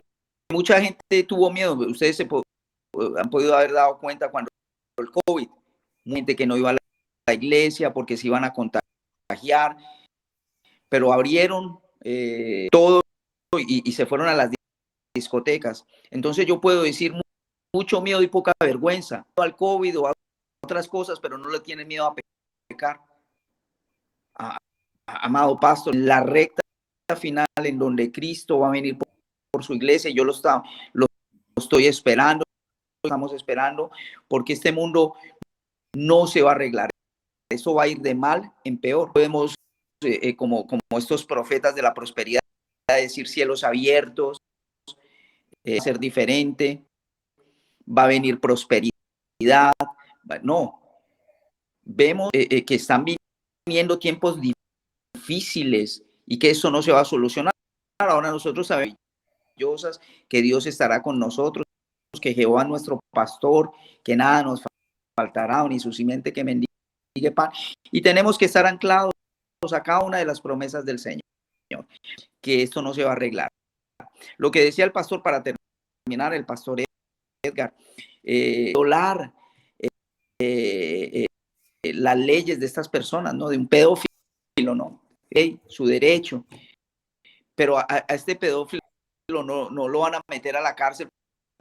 mucha gente tuvo miedo. Ustedes han podido haber dado cuenta cuando el COVID, gente que no iba a la iglesia porque se iban a contagiar, pero abrieron todo y se fueron a las discotecas. Entonces yo puedo decir mucho miedo y poca vergüenza al COVID o a otras cosas, pero no le tienen miedo a pecar. Amado pastor, la recta final en donde Cristo va a venir por su iglesia, yo lo estoy esperando, estamos esperando, porque este mundo no se va a arreglar. Eso va a ir de mal en peor. Podemos, como estos profetas de la prosperidad, decir cielos abiertos, ser diferente, va a venir prosperidad. No, vemos que están viniendo tiempos difíciles y que eso no se va a solucionar. Ahora nosotros sabemos que Dios estará con nosotros, que Jehová es nuestro pastor, que nada nos faltará, ni su simiente que mendigue pan. Y tenemos que estar anclados a cada una de las promesas del Señor, que esto no se va a arreglar. Lo que decía el pastor, para terminar, el pastor Edgar, violar las leyes de estas personas, ¿no? De un pedófilo, ¿no? Su derecho. Pero a este pedófilo no lo van a meter a la cárcel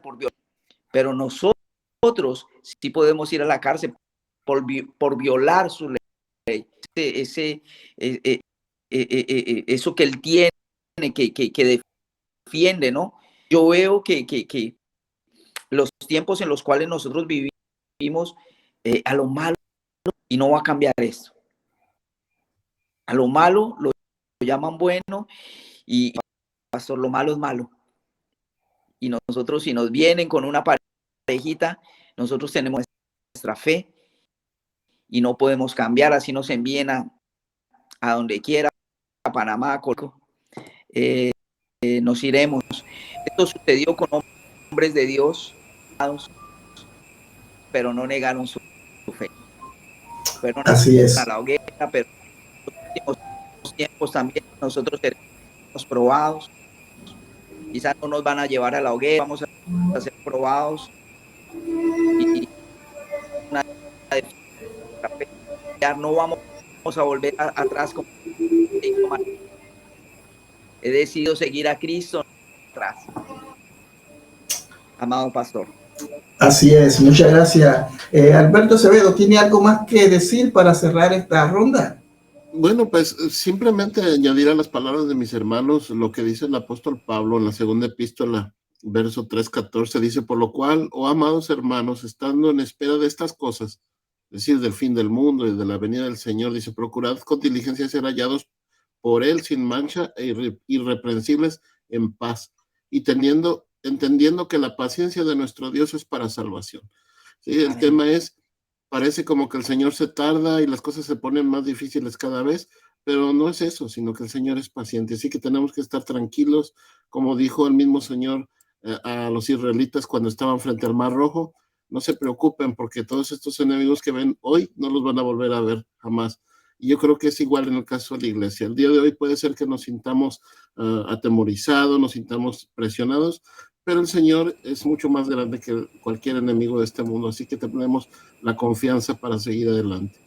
por violar. Pero nosotros sí podemos ir a la cárcel por violar su ley. Eso que él tiene, que defiende, ¿no? Yo veo que los tiempos en los cuales nosotros vivimos, a lo malo, y no va a cambiar esto. A lo malo lo llaman bueno, y pastor, lo malo es malo. Y nosotros, si nos vienen con una parejita, nosotros tenemos nuestra fe y no podemos cambiar. Así nos envíen a donde quiera, a Panamá, a Colco, nos iremos. Esto sucedió con hombres de Dios, pero no negaron su fe. Fueron Así es. a la hoguera, pero en los últimos tiempos también nosotros seremos probados. Quizás no nos van a llevar a la hoguera, vamos a ser probados. Y no vamos a volver atrás. He decidido seguir a Cristo atrás. Amado pastor. Así es, muchas gracias. Alberto Acevedo, ¿tiene algo más que decir para cerrar esta ronda? Bueno, pues simplemente añadir a las palabras de mis hermanos lo que dice el apóstol Pablo en la segunda epístola, verso 3:14, dice: por lo cual, oh amados hermanos, estando en espera de estas cosas, es decir, del fin del mundo y de la venida del Señor, dice: procurad con diligencia ser hallados por él sin mancha e irreprensibles en paz, y entendiendo que la paciencia de nuestro Dios es para salvación. Sí, el tema es, parece como que el Señor se tarda y las cosas se ponen más difíciles cada vez, pero no es eso, sino que el Señor es paciente. Así que tenemos que estar tranquilos, como dijo el mismo Señor a los israelitas cuando estaban frente al Mar Rojo: no se preocupen, porque todos estos enemigos que ven hoy no los van a volver a ver jamás. Y yo creo que es igual en el caso de la iglesia. El día de hoy puede ser que nos sintamos atemorizados, nos sintamos presionados, pero el Señor es mucho más grande que cualquier enemigo de este mundo, así que tenemos la confianza para seguir adelante.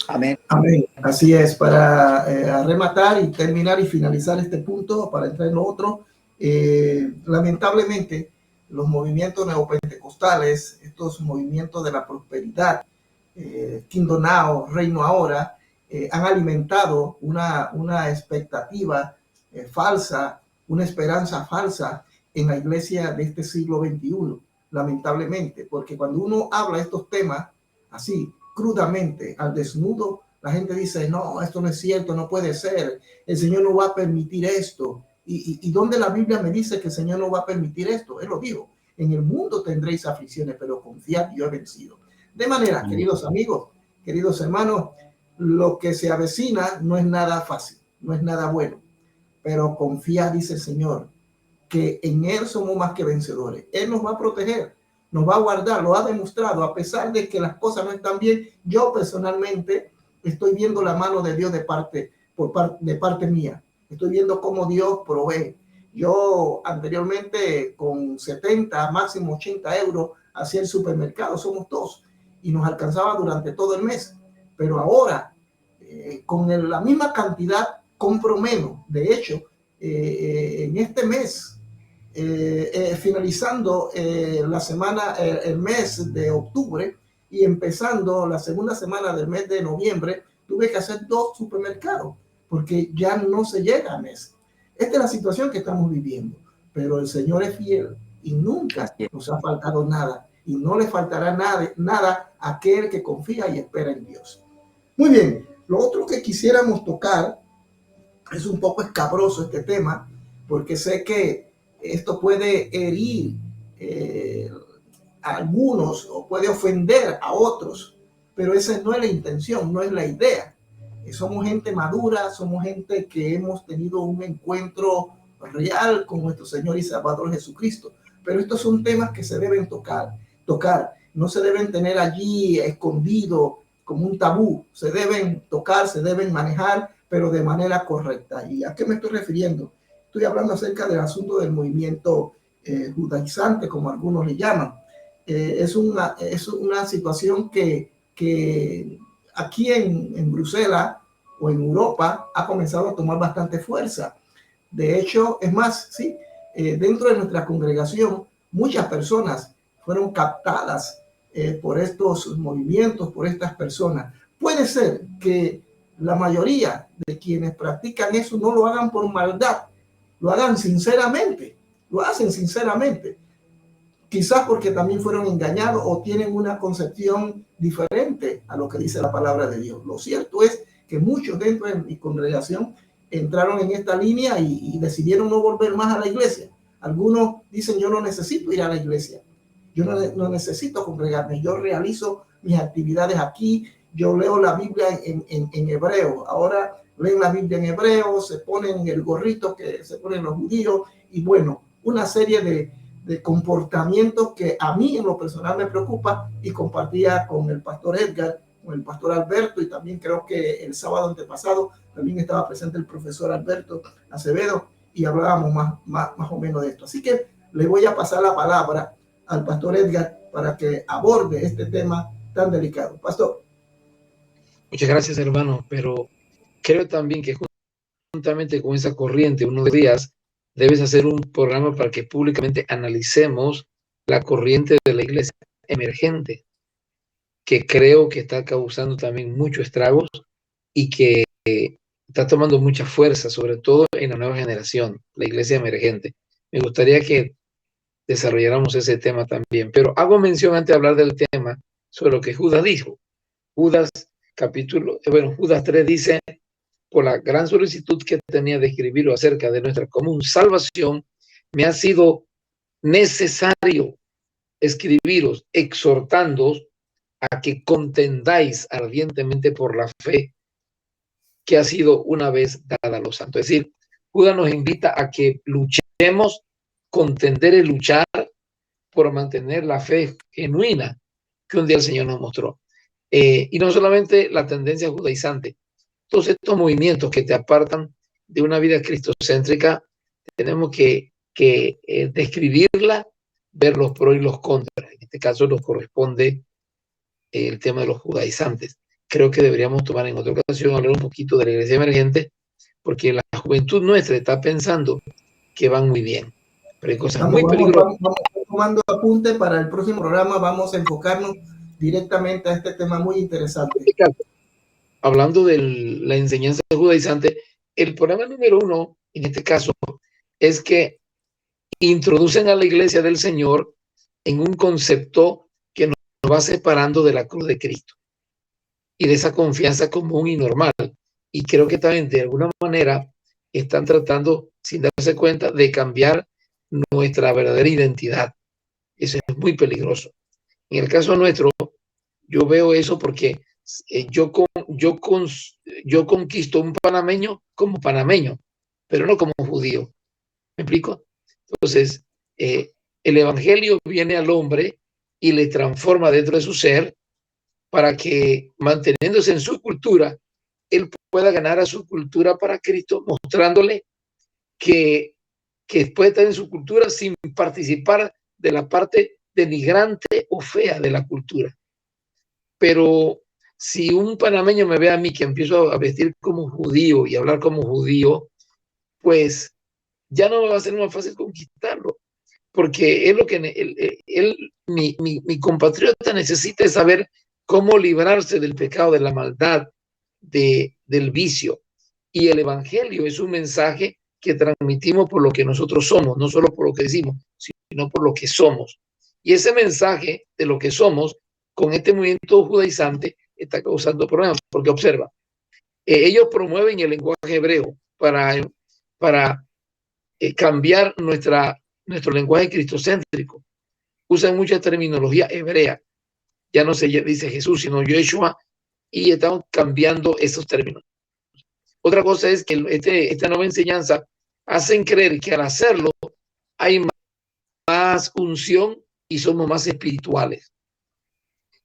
Amén. Amén. Así es, para rematar y terminar y finalizar este punto, para entrar en lo otro, lamentablemente los movimientos neopentecostales, estos movimientos de la prosperidad, Kingdom Now, Reino Ahora, han alimentado una expectativa falsa, una esperanza falsa en la iglesia de este siglo XXI, lamentablemente, porque cuando uno habla de estos temas así, crudamente, al desnudo, la gente dice: no, esto no es cierto, no puede ser, el Señor no va a permitir esto. ¿Y dónde la Biblia me dice que el Señor no va a permitir esto? Él lo dijo: en el mundo tendréis aflicciones, pero confiad, yo he vencido. De manera, queridos amigos, queridos hermanos, lo que se avecina no es nada fácil, no es nada bueno, pero confiad, dice el Señor, que en Él somos más que vencedores. Él nos va a proteger, nos va a guardar, lo ha demostrado. A pesar de que las cosas no están bien, yo personalmente estoy viendo la mano de Dios de parte mía. Estoy viendo cómo Dios provee. Yo anteriormente con 70, máximo 80 euros hacía el supermercado, somos dos, y nos alcanzaba durante todo el mes. Pero ahora, con la misma cantidad, compro menos. De hecho, en este mes finalizando la semana, el mes de octubre y empezando la segunda semana del mes de noviembre, tuve que hacer 2 supermercados porque ya no se llega a mes. Esta es la situación que estamos viviendo, pero el Señor es fiel y nunca nos ha faltado nada y no le faltará nada a aquel que confía y espera en Dios. Muy bien, lo otro que quisiéramos tocar es un poco escabroso este tema, porque sé que esto puede herir a algunos o puede ofender a otros, pero esa no es la intención, no es la idea. Somos gente madura, somos gente que hemos tenido un encuentro real con nuestro Señor y Salvador Jesucristo, pero estos son temas que se deben tocar, no se deben tener allí escondido como un tabú, se deben tocar, se deben manejar, pero de manera correcta. ¿Y a qué me estoy refiriendo? Estoy hablando acerca del asunto del movimiento judaizante, como algunos le llaman. Es una situación que aquí en Bruselas o en Europa ha comenzado a tomar bastante fuerza. De hecho, es más, sí, dentro de nuestra congregación, muchas personas fueron captadas por estos movimientos, por estas personas. Puede ser que la mayoría de quienes practican eso no lo hagan por maldad, lo hagan sinceramente, lo hacen sinceramente. Quizás porque también fueron engañados o tienen una concepción diferente a lo que dice la palabra de Dios. Lo cierto es que muchos dentro de mi congregación entraron en esta línea y decidieron no volver más a la iglesia. Algunos dicen, yo no necesito ir a la iglesia, yo no necesito congregarme, yo realizo mis actividades aquí, yo leo la Biblia en hebreo. Ahora leen la Biblia en hebreo, se ponen el gorrito que se ponen los judíos y bueno, una serie de comportamientos que a mí en lo personal me preocupa, y compartía con el pastor Edgar, con el pastor Alberto, y también creo que el sábado antepasado también estaba presente el profesor Alberto Acevedo y hablábamos más o menos de esto. Así que le voy a pasar la palabra al pastor Edgar para que aborde este tema tan delicado. Pastor. Muchas gracias, hermano, pero creo también que juntamente con esa corriente, unos días debes hacer un programa para que públicamente analicemos la corriente de la iglesia emergente, que creo que está causando también muchos estragos y que está tomando mucha fuerza, sobre todo en la nueva generación, la iglesia emergente. Me gustaría que desarrolláramos ese tema también, pero hago mención antes de hablar del tema sobre lo que Judas dijo. Judas Judas 3 dice: por la gran solicitud que tenía de escribirlo acerca de nuestra común salvación, me ha sido necesario escribiros, exhortándoos a que contendáis ardientemente por la fe que ha sido una vez dada a los santos. Es decir, Judas nos invita a que luchemos, contender y luchar por mantener la fe genuina que un día el Señor nos mostró. Y no solamente la tendencia judaizante, todos estos movimientos que te apartan de una vida cristocéntrica, tenemos que describirla, ver los pros y los contras. En este caso nos corresponde el tema de los judaizantes. Creo que deberíamos tomar en otra ocasión, hablar un poquito de la iglesia emergente, porque la juventud nuestra está pensando que van muy bien, pero hay cosas muy peligrosas. Vamos tomando apunte para el próximo programa, vamos a enfocarnos directamente a este tema muy interesante. Hablando de la enseñanza judaizante, el problema número uno, en este caso, es que introducen a la iglesia del Señor en un concepto que nos va separando de la cruz de Cristo y de esa confianza común y normal. Y creo que también de alguna manera están tratando, sin darse cuenta, de cambiar nuestra verdadera identidad. Eso es muy peligroso. En el caso nuestro, yo veo eso porque yo conquisto un panameño como panameño, pero no como judío. ¿Me explico? Entonces, el evangelio viene al hombre y le transforma dentro de su ser para que, manteniéndose en su cultura, él pueda ganar a su cultura para Cristo, mostrándole que puede estar en su cultura sin participar de la parte denigrante o fea de la cultura. Pero si un panameño me ve a mí que empiezo a vestir como judío y hablar como judío, pues ya no me va a ser más fácil conquistarlo. porque es lo que mi compatriota necesita es saber cómo librarse del pecado, de la maldad, del vicio. Y el evangelio es un mensaje que transmitimos por lo que nosotros somos, no solo por lo que decimos, sino por lo que somos. Y ese mensaje de lo que somos, con este movimiento judaizante, está causando problemas, porque observa, ellos promueven el lenguaje hebreo para cambiar nuestro lenguaje cristocéntrico. Usan mucha terminología hebrea. Ya no se dice Jesús, sino Yeshua, y estamos cambiando esos términos. Otra cosa es que esta nueva enseñanza hacen creer que al hacerlo hay más unción y somos más espirituales,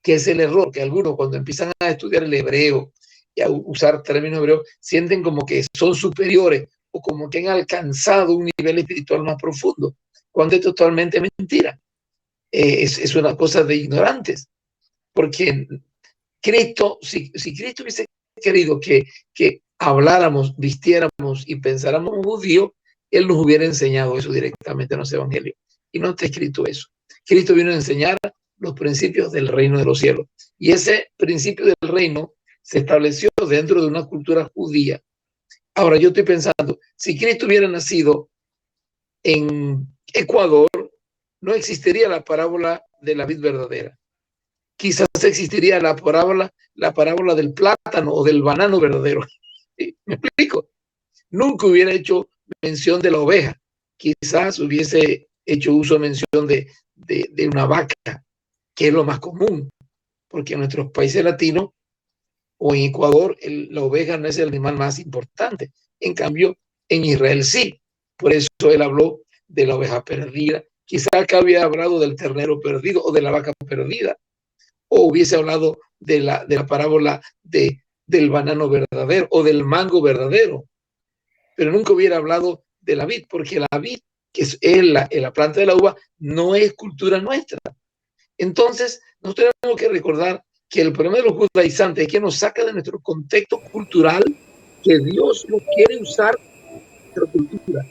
que es el error que algunos cuando empiezan a estudiar el hebreo y a usar términos hebreos sienten como que son superiores o como que han alcanzado un nivel espiritual más profundo, cuando es totalmente mentira. Es una cosa de ignorantes, porque Cristo, si Cristo hubiese querido que habláramos, vistiéramos y pensáramos judío, Él nos hubiera enseñado eso directamente en los evangelios. Y no está escrito eso. Cristo vino a enseñar los principios del reino de los cielos. Y ese principio del reino se estableció dentro de una cultura judía. Ahora yo estoy pensando, si Cristo hubiera nacido en Ecuador, no existiría la parábola de la vid verdadera. Quizás existiría la parábola del plátano o del banano verdadero. ¿Sí? ¿Me explico? Nunca hubiera hecho mención de la oveja. Quizás hubiese hecho mención de una vaca, que es lo más común, porque en nuestros países latinos o en Ecuador la oveja no es el animal más importante. En cambio, en Israel sí. Por eso él habló de la oveja perdida. Quizás acá había hablado del ternero perdido o de la vaca perdida. O hubiese hablado de la parábola del banano verdadero o del mango verdadero. Pero nunca hubiera hablado de la vid, porque la vid, que es la planta de la uva, no es cultura nuestra. Entonces, nosotros tenemos que recordar que el problema de los judaizantes es que nos saca de nuestro contexto cultural, que Dios lo quiere usar nuestra cultura.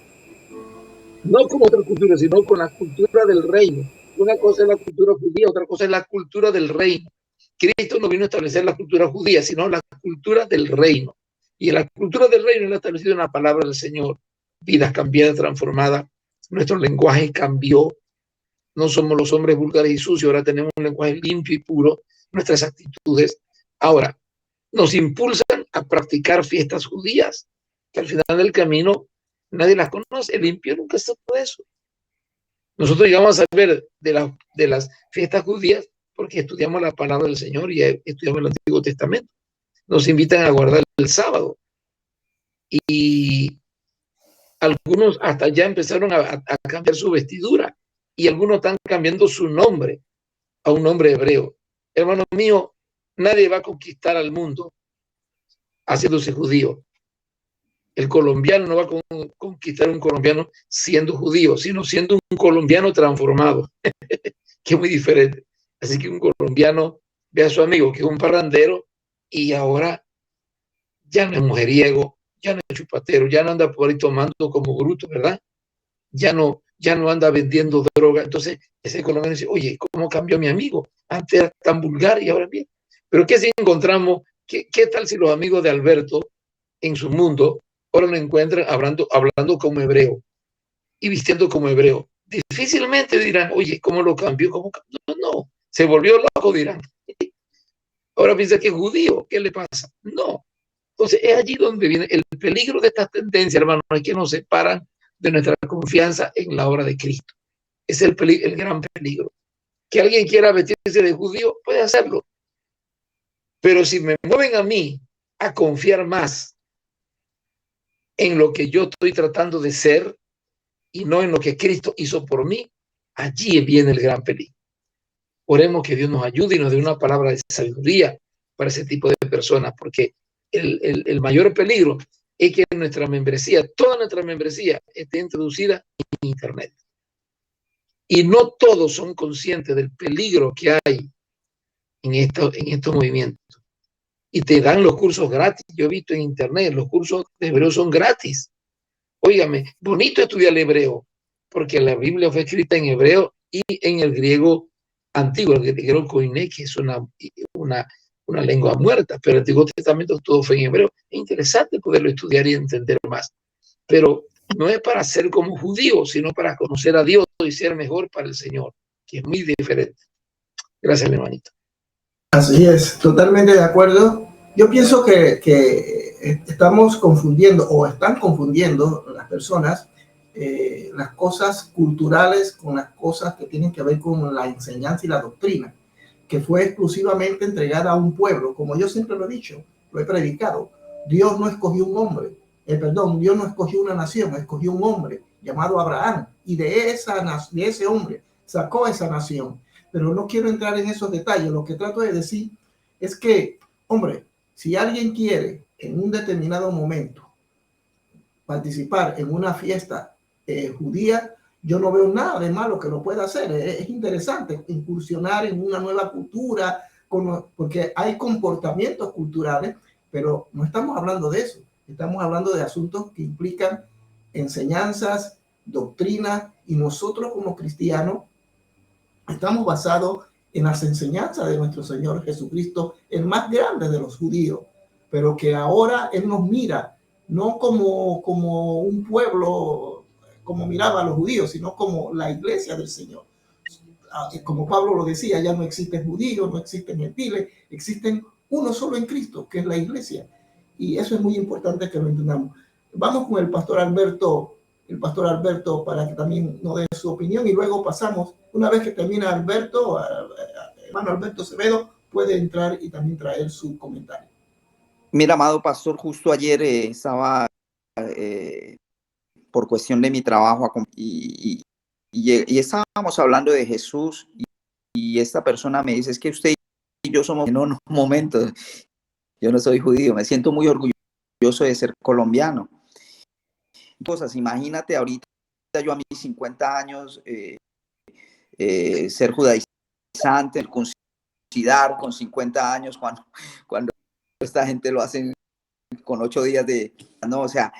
No como otra cultura, sino con la cultura del reino. Una cosa es la cultura judía, otra cosa es la cultura del reino. Cristo no vino a establecer la cultura judía, sino la cultura del reino. Y en la cultura del reino él ha establecido una palabra del Señor. Vidas cambiadas, transformadas. Nuestro lenguaje cambió. No somos los hombres vulgares y sucios. Ahora tenemos un lenguaje limpio y puro. Nuestras actitudes ahora nos impulsan a practicar fiestas judías, que al final del camino nadie las conoce. El impío nunca supo eso. Nosotros llegamos a saber de las fiestas judías porque estudiamos la palabra del Señor y estudiamos el Antiguo Testamento. Nos invitan a guardar el sábado. Y algunos hasta ya empezaron a cambiar su vestidura. Y algunos están cambiando su nombre a un nombre hebreo. Hermano mío, nadie va a conquistar al mundo haciéndose judío. El colombiano no va a conquistar a un colombiano siendo judío, sino siendo un colombiano transformado, que es muy diferente. Así que un colombiano ve a su amigo que es un parrandero y ahora ya no es mujeriego, ya no es chupatero, ya no anda por ahí tomando como bruto, ¿verdad? Ya no anda vendiendo droga. Entonces ese colombiano dice, oye, ¿cómo cambió mi amigo? Antes era tan vulgar y ahora bien. Pero ¿qué si encontramos? ¿Qué tal si los amigos de Alberto en su mundo ahora lo encuentran hablando como hebreo y vistiendo como hebreo? Difícilmente dirán, oye, ¿cómo lo cambió? No, se volvió loco, dirán. Ahora piensa que es judío, ¿qué le pasa? No. Entonces es allí donde viene el peligro de estas tendencias, hermanos, que nos separan de nuestra confianza en la obra de Cristo. Es el gran peligro. Que alguien quiera vestirse de judío, puede hacerlo. Pero si me mueven a mí a confiar más en lo que yo estoy tratando de ser y no en lo que Cristo hizo por mí, allí viene el gran peligro. Oremos que Dios nos ayude y nos dé una palabra de sabiduría para ese tipo de personas, porque el mayor peligro es que nuestra membresía, toda nuestra membresía, esté introducida en Internet. Y no todos son conscientes del peligro que hay en estos movimientos. Y te dan los cursos gratis. Yo he visto en Internet, los cursos de hebreo son gratis. Óigame, bonito estudiar el hebreo, porque la Biblia fue escrita en hebreo y en el griego antiguo, el griego koiné, que es una lengua muerta, pero el Antiguo Testamento todo fue en hebreo. Es interesante poderlo estudiar y entender más, pero no es para ser como judío, sino para conocer a Dios y ser mejor para el Señor, que es muy diferente. Gracias, mi hermanito. Así es, totalmente de acuerdo. Yo pienso que estamos confundiendo o están confundiendo las personas las cosas culturales con las cosas que tienen que ver con la enseñanza y la doctrina, que fue exclusivamente entregada a un pueblo. Como yo siempre lo he dicho, lo he predicado, Dios no escogió un hombre, Dios no escogió una nación, escogió un hombre llamado Abraham, y de ese hombre sacó esa nación. Pero no quiero entrar en esos detalles. Lo que trato de decir es que, hombre, si alguien quiere en un determinado momento participar en una fiesta judía, yo no veo nada de malo que lo pueda hacer. Es interesante incursionar en una nueva cultura, porque hay comportamientos culturales, pero no estamos hablando de eso. Estamos hablando de asuntos que implican enseñanzas, doctrinas, y nosotros como cristianos estamos basados en las enseñanzas de nuestro Señor Jesucristo, el más grande de los judíos, pero que ahora Él nos mira no como un pueblo, como miraba a los judíos, sino como la iglesia del Señor. Como Pablo lo decía, ya no existen judíos, no existen gentiles, existen uno solo en Cristo, que es la iglesia. Y eso es muy importante que lo entendamos. Vamos con el pastor Alberto para que también nos dé su opinión, y luego pasamos, una vez que termina Alberto, hermano Alberto Acevedo puede entrar y también traer su comentario. Mira, amado pastor, justo ayer estaba por cuestión de mi trabajo y estábamos hablando de Jesús, y esta persona me dice, es que usted y yo somos, no, un momento, yo no soy judío, me siento muy orgulloso de ser colombiano. Cosas, imagínate ahorita yo a mis 50 años ser judaizante, circuncidar con 50 años cuando esta gente lo hace con 8 días de, no, o sea,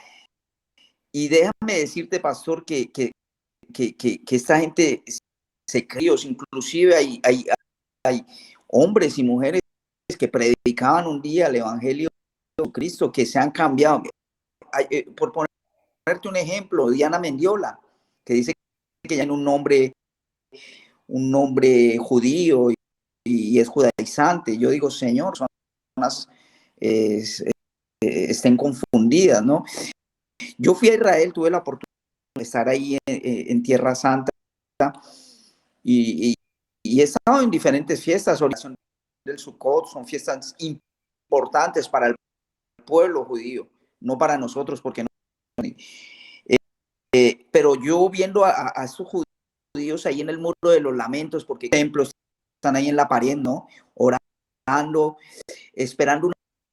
y déjame decirte, pastor, que esta gente se crió, inclusive hay hombres y mujeres que predicaban un día el evangelio de Cristo, que se han cambiado. Por ponerte un ejemplo, Diana Mendiola, que dice que ya tiene un nombre judío y es judaizante. Yo digo, Señor, son personas estén confundidas, ¿no? Yo fui a Israel, tuve la oportunidad de estar ahí en Tierra Santa, y he estado en diferentes fiestas. Del Sukkot son fiestas importantes para el pueblo judío, no para nosotros, porque no. Pero yo viendo a estos judíos ahí en el muro de los lamentos, porque templos están ahí en la pared, ¿no? Orando, esperando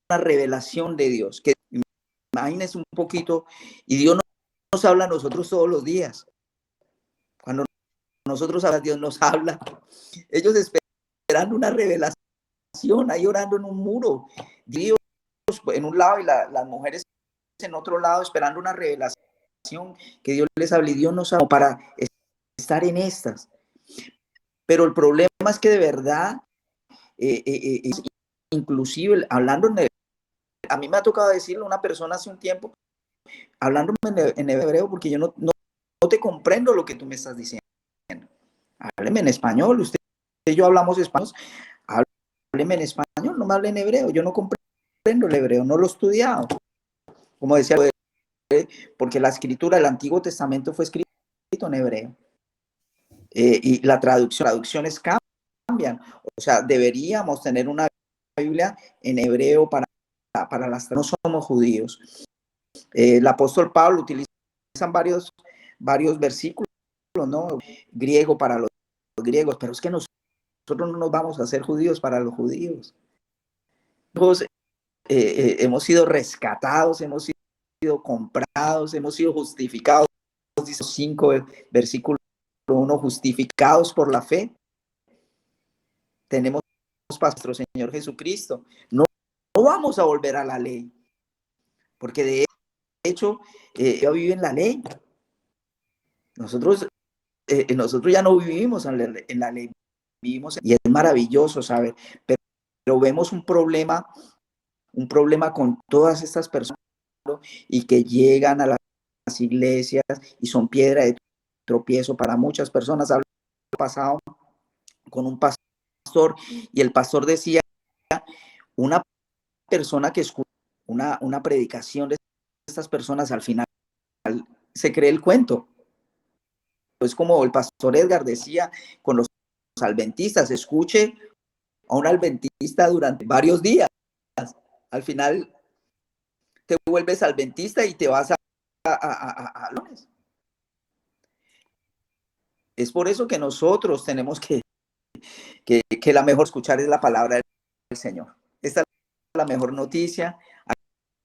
una revelación de Dios. Que imagínense un poquito, y Dios nos habla a nosotros todos los días. Cuando nosotros a Dios nos habla, ellos esperando una revelación, ahí orando en un muro, Dios en un lado y las mujeres en otro lado, esperando una revelación que Dios les hable, y Dios nos habla para estar en estas. Pero el problema es que de verdad, inclusive hablando a mí me ha tocado decirle a una persona hace un tiempo, hablándome en hebreo, porque yo no te comprendo lo que tú me estás diciendo. Hábleme en español, usted y yo hablamos español, hábleme en español, no me hable en hebreo, yo no comprendo el hebreo, no lo he estudiado. Como decía, porque la escritura del Antiguo Testamento fue escrito en hebreo. Y las traducciones cambian. O sea, deberíamos tener una Biblia en hebreo para las, no somos judíos. El apóstol Pablo utiliza varios versículos, ¿no? Griego para los griegos, pero es que nosotros no nos vamos a hacer judíos para los judíos. Entonces, hemos sido rescatados, hemos sido comprados, hemos sido justificados. Dice 5 versículos 1, justificados por la fe. Tenemos para nuestro Señor Jesucristo. No vamos a volver a la ley, porque de hecho, yo vivo en la ley. Nosotros nosotros ya no vivimos en la ley, vivimos y es maravilloso, ¿sabes? Pero vemos un problema con todas estas personas y que llegan a las iglesias y son piedra de tropiezo para muchas personas. Hablo pasado con un pastor y el pastor decía, una persona que escucha una predicación de estas personas al final se cree el cuento. Es como el pastor Edgar decía con los adventistas, escuche a un adventista durante varios días. Al final te vuelves adventista y te vas a lunes. Es por eso que nosotros tenemos que la mejor escuchar es la palabra del Señor. Esta es la mejor noticia.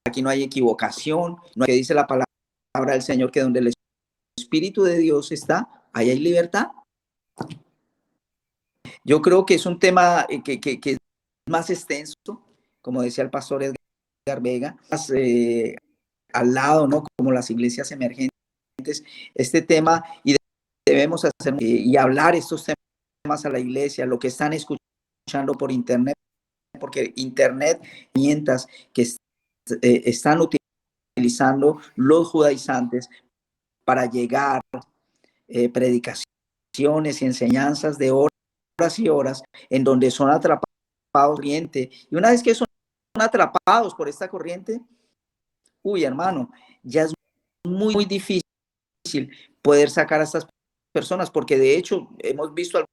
Aquí no hay equivocación, no hay que dice la palabra del Señor que donde el Espíritu de Dios está, ahí hay libertad. Yo creo que es un tema que es más extenso, como decía el pastor Edgar Vega, más, al lado, ¿no? Como las iglesias emergentes, este tema, y debemos hacer y hablar estos temas a la iglesia, lo que están escuchando por internet, porque internet, herramientas que están utilizando los judaizantes para llegar predicaciones y enseñanzas de horas y horas en donde son atrapados corriente. Y una vez que son atrapados por esta corriente, uy, hermano, ya es muy, muy difícil poder sacar a estas personas, porque de hecho hemos visto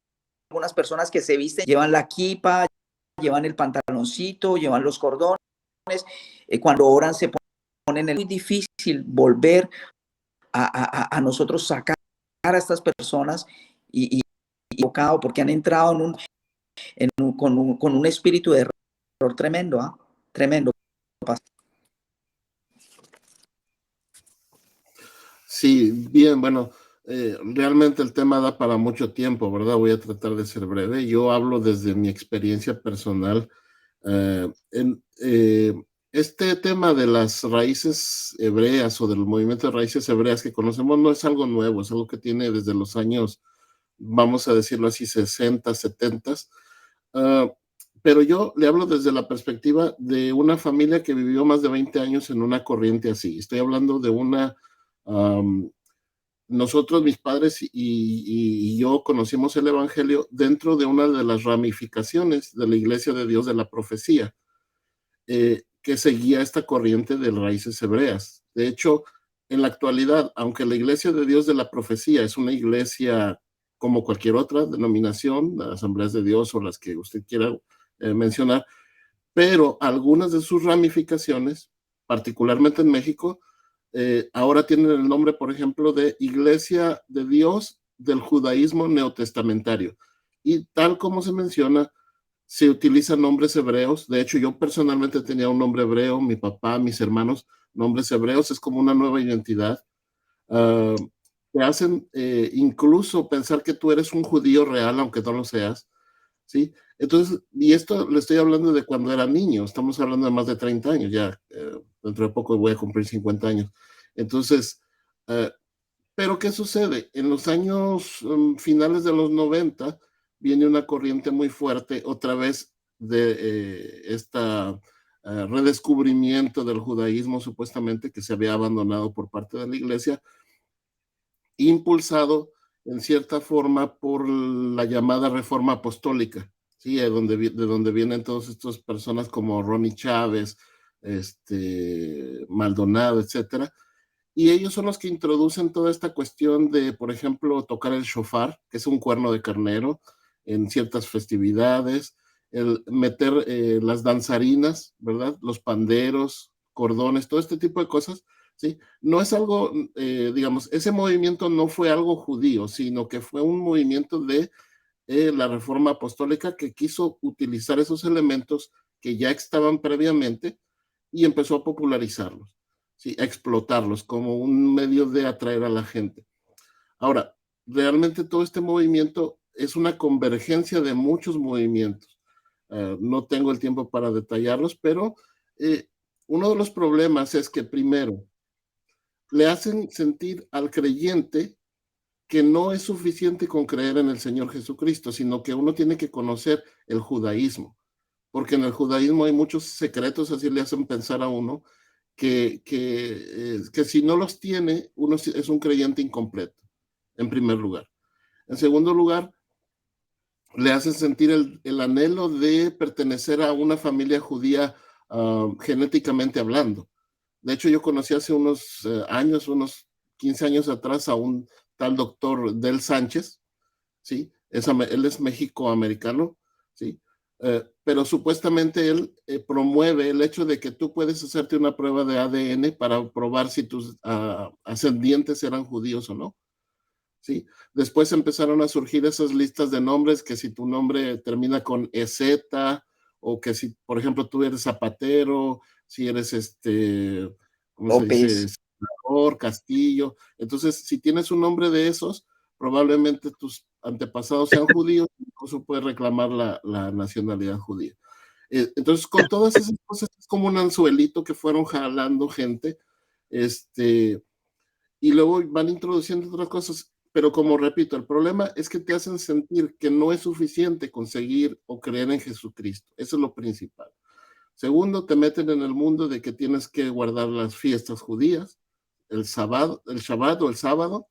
algunas personas que se visten, llevan la kipa, llevan el pantaloncito, llevan los cordones, cuando oran se ponen, es muy difícil volver a nosotros sacar a estas personas y porque han entrado con un espíritu de error tremendo, tremendo. Sí, bien, bueno, realmente el tema da para mucho tiempo, ¿verdad? Voy a tratar de ser breve. Yo hablo desde mi experiencia personal. Este tema de las raíces hebreas o del movimiento de raíces hebreas que conocemos no es algo nuevo, es algo que tiene desde los años, vamos a decirlo así, 60, 70. Pero yo le hablo desde la perspectiva de una familia que vivió más de 20 años en una corriente así. Estoy hablando de una... nosotros, mis padres y yo conocimos el Evangelio dentro de una de las ramificaciones de la Iglesia de Dios de la Profecía, que seguía esta corriente de raíces hebreas. De hecho, en la actualidad, aunque la Iglesia de Dios de la Profecía es una iglesia como cualquier otra denominación, las Asambleas de Dios o las que usted quiera mencionar, pero algunas de sus ramificaciones, particularmente en México, ahora tienen el nombre, por ejemplo, de Iglesia de Dios del Judaísmo Neotestamentario. Y tal como se menciona, se utilizan nombres hebreos. De hecho, yo personalmente tenía un nombre hebreo, mi papá, mis hermanos, nombres hebreos, es como una nueva identidad. Te hacen incluso pensar que tú eres un judío real, aunque no lo seas, ¿sí? Entonces, y esto le estoy hablando de cuando era niño, estamos hablando de más de 30 años, ya dentro de poco voy a cumplir 50 años. Entonces, pero ¿qué sucede? En los años finales de los 90 viene una corriente muy fuerte otra vez de esta redescubrimiento del judaísmo supuestamente que se había abandonado por parte de la iglesia, impulsado en cierta forma por la llamada reforma apostólica, ¿sí? De donde vienen todas estas personas como Ronnie Chávez, Maldonado, etcétera. Y ellos son los que introducen toda esta cuestión de, por ejemplo, tocar el shofar, que es un cuerno de carnero, en ciertas festividades, el meter las danzarinas, ¿verdad? Los panderos, cordones, todo este tipo de cosas, ¿sí? No es algo, digamos, ese movimiento no fue algo judío, sino que fue un movimiento de la Reforma Apostólica que quiso utilizar esos elementos que ya estaban previamente y empezó a popularizarlos, ¿sí? A explotarlos como un medio de atraer a la gente. Ahora, realmente todo este movimiento es una convergencia de muchos movimientos. No tengo el tiempo para detallarlos, pero uno de los problemas es que primero le hacen sentir al creyente que no es suficiente con creer en el Señor Jesucristo, sino que uno tiene que conocer el judaísmo, porque en el judaísmo hay muchos secretos, así le hacen pensar a uno, que si no los tiene, uno es un creyente incompleto, en primer lugar. En segundo lugar, le hace sentir el anhelo de pertenecer a una familia judía genéticamente hablando. De hecho, yo conocí hace unos años, unos 15 años atrás, a un tal doctor Del Sánchez, ¿sí? Él es méxico-americano, ¿sí? Pero supuestamente él promueve el hecho de que tú puedes hacerte una prueba de ADN para probar si tus ascendientes eran judíos o no, ¿sí? Después empezaron a surgir esas listas de nombres, que si tu nombre termina con EZ, o que si, por ejemplo, tú eres Zapatero, si eres ¿cómo se dice? Castillo. Entonces, si tienes un nombre de esos, probablemente tus antepasados sean judíos, incluso puedes reclamar la nacionalidad judía. Entonces, con todas esas cosas, es como un anzuelito que fueron jalando gente, y luego van introduciendo otras cosas, pero como repito, el problema es que te hacen sentir que no es suficiente conseguir o creer en Jesucristo. Eso es lo principal. Segundo, te meten en el mundo de que tienes que guardar las fiestas judías, el Shabbat o el sábado,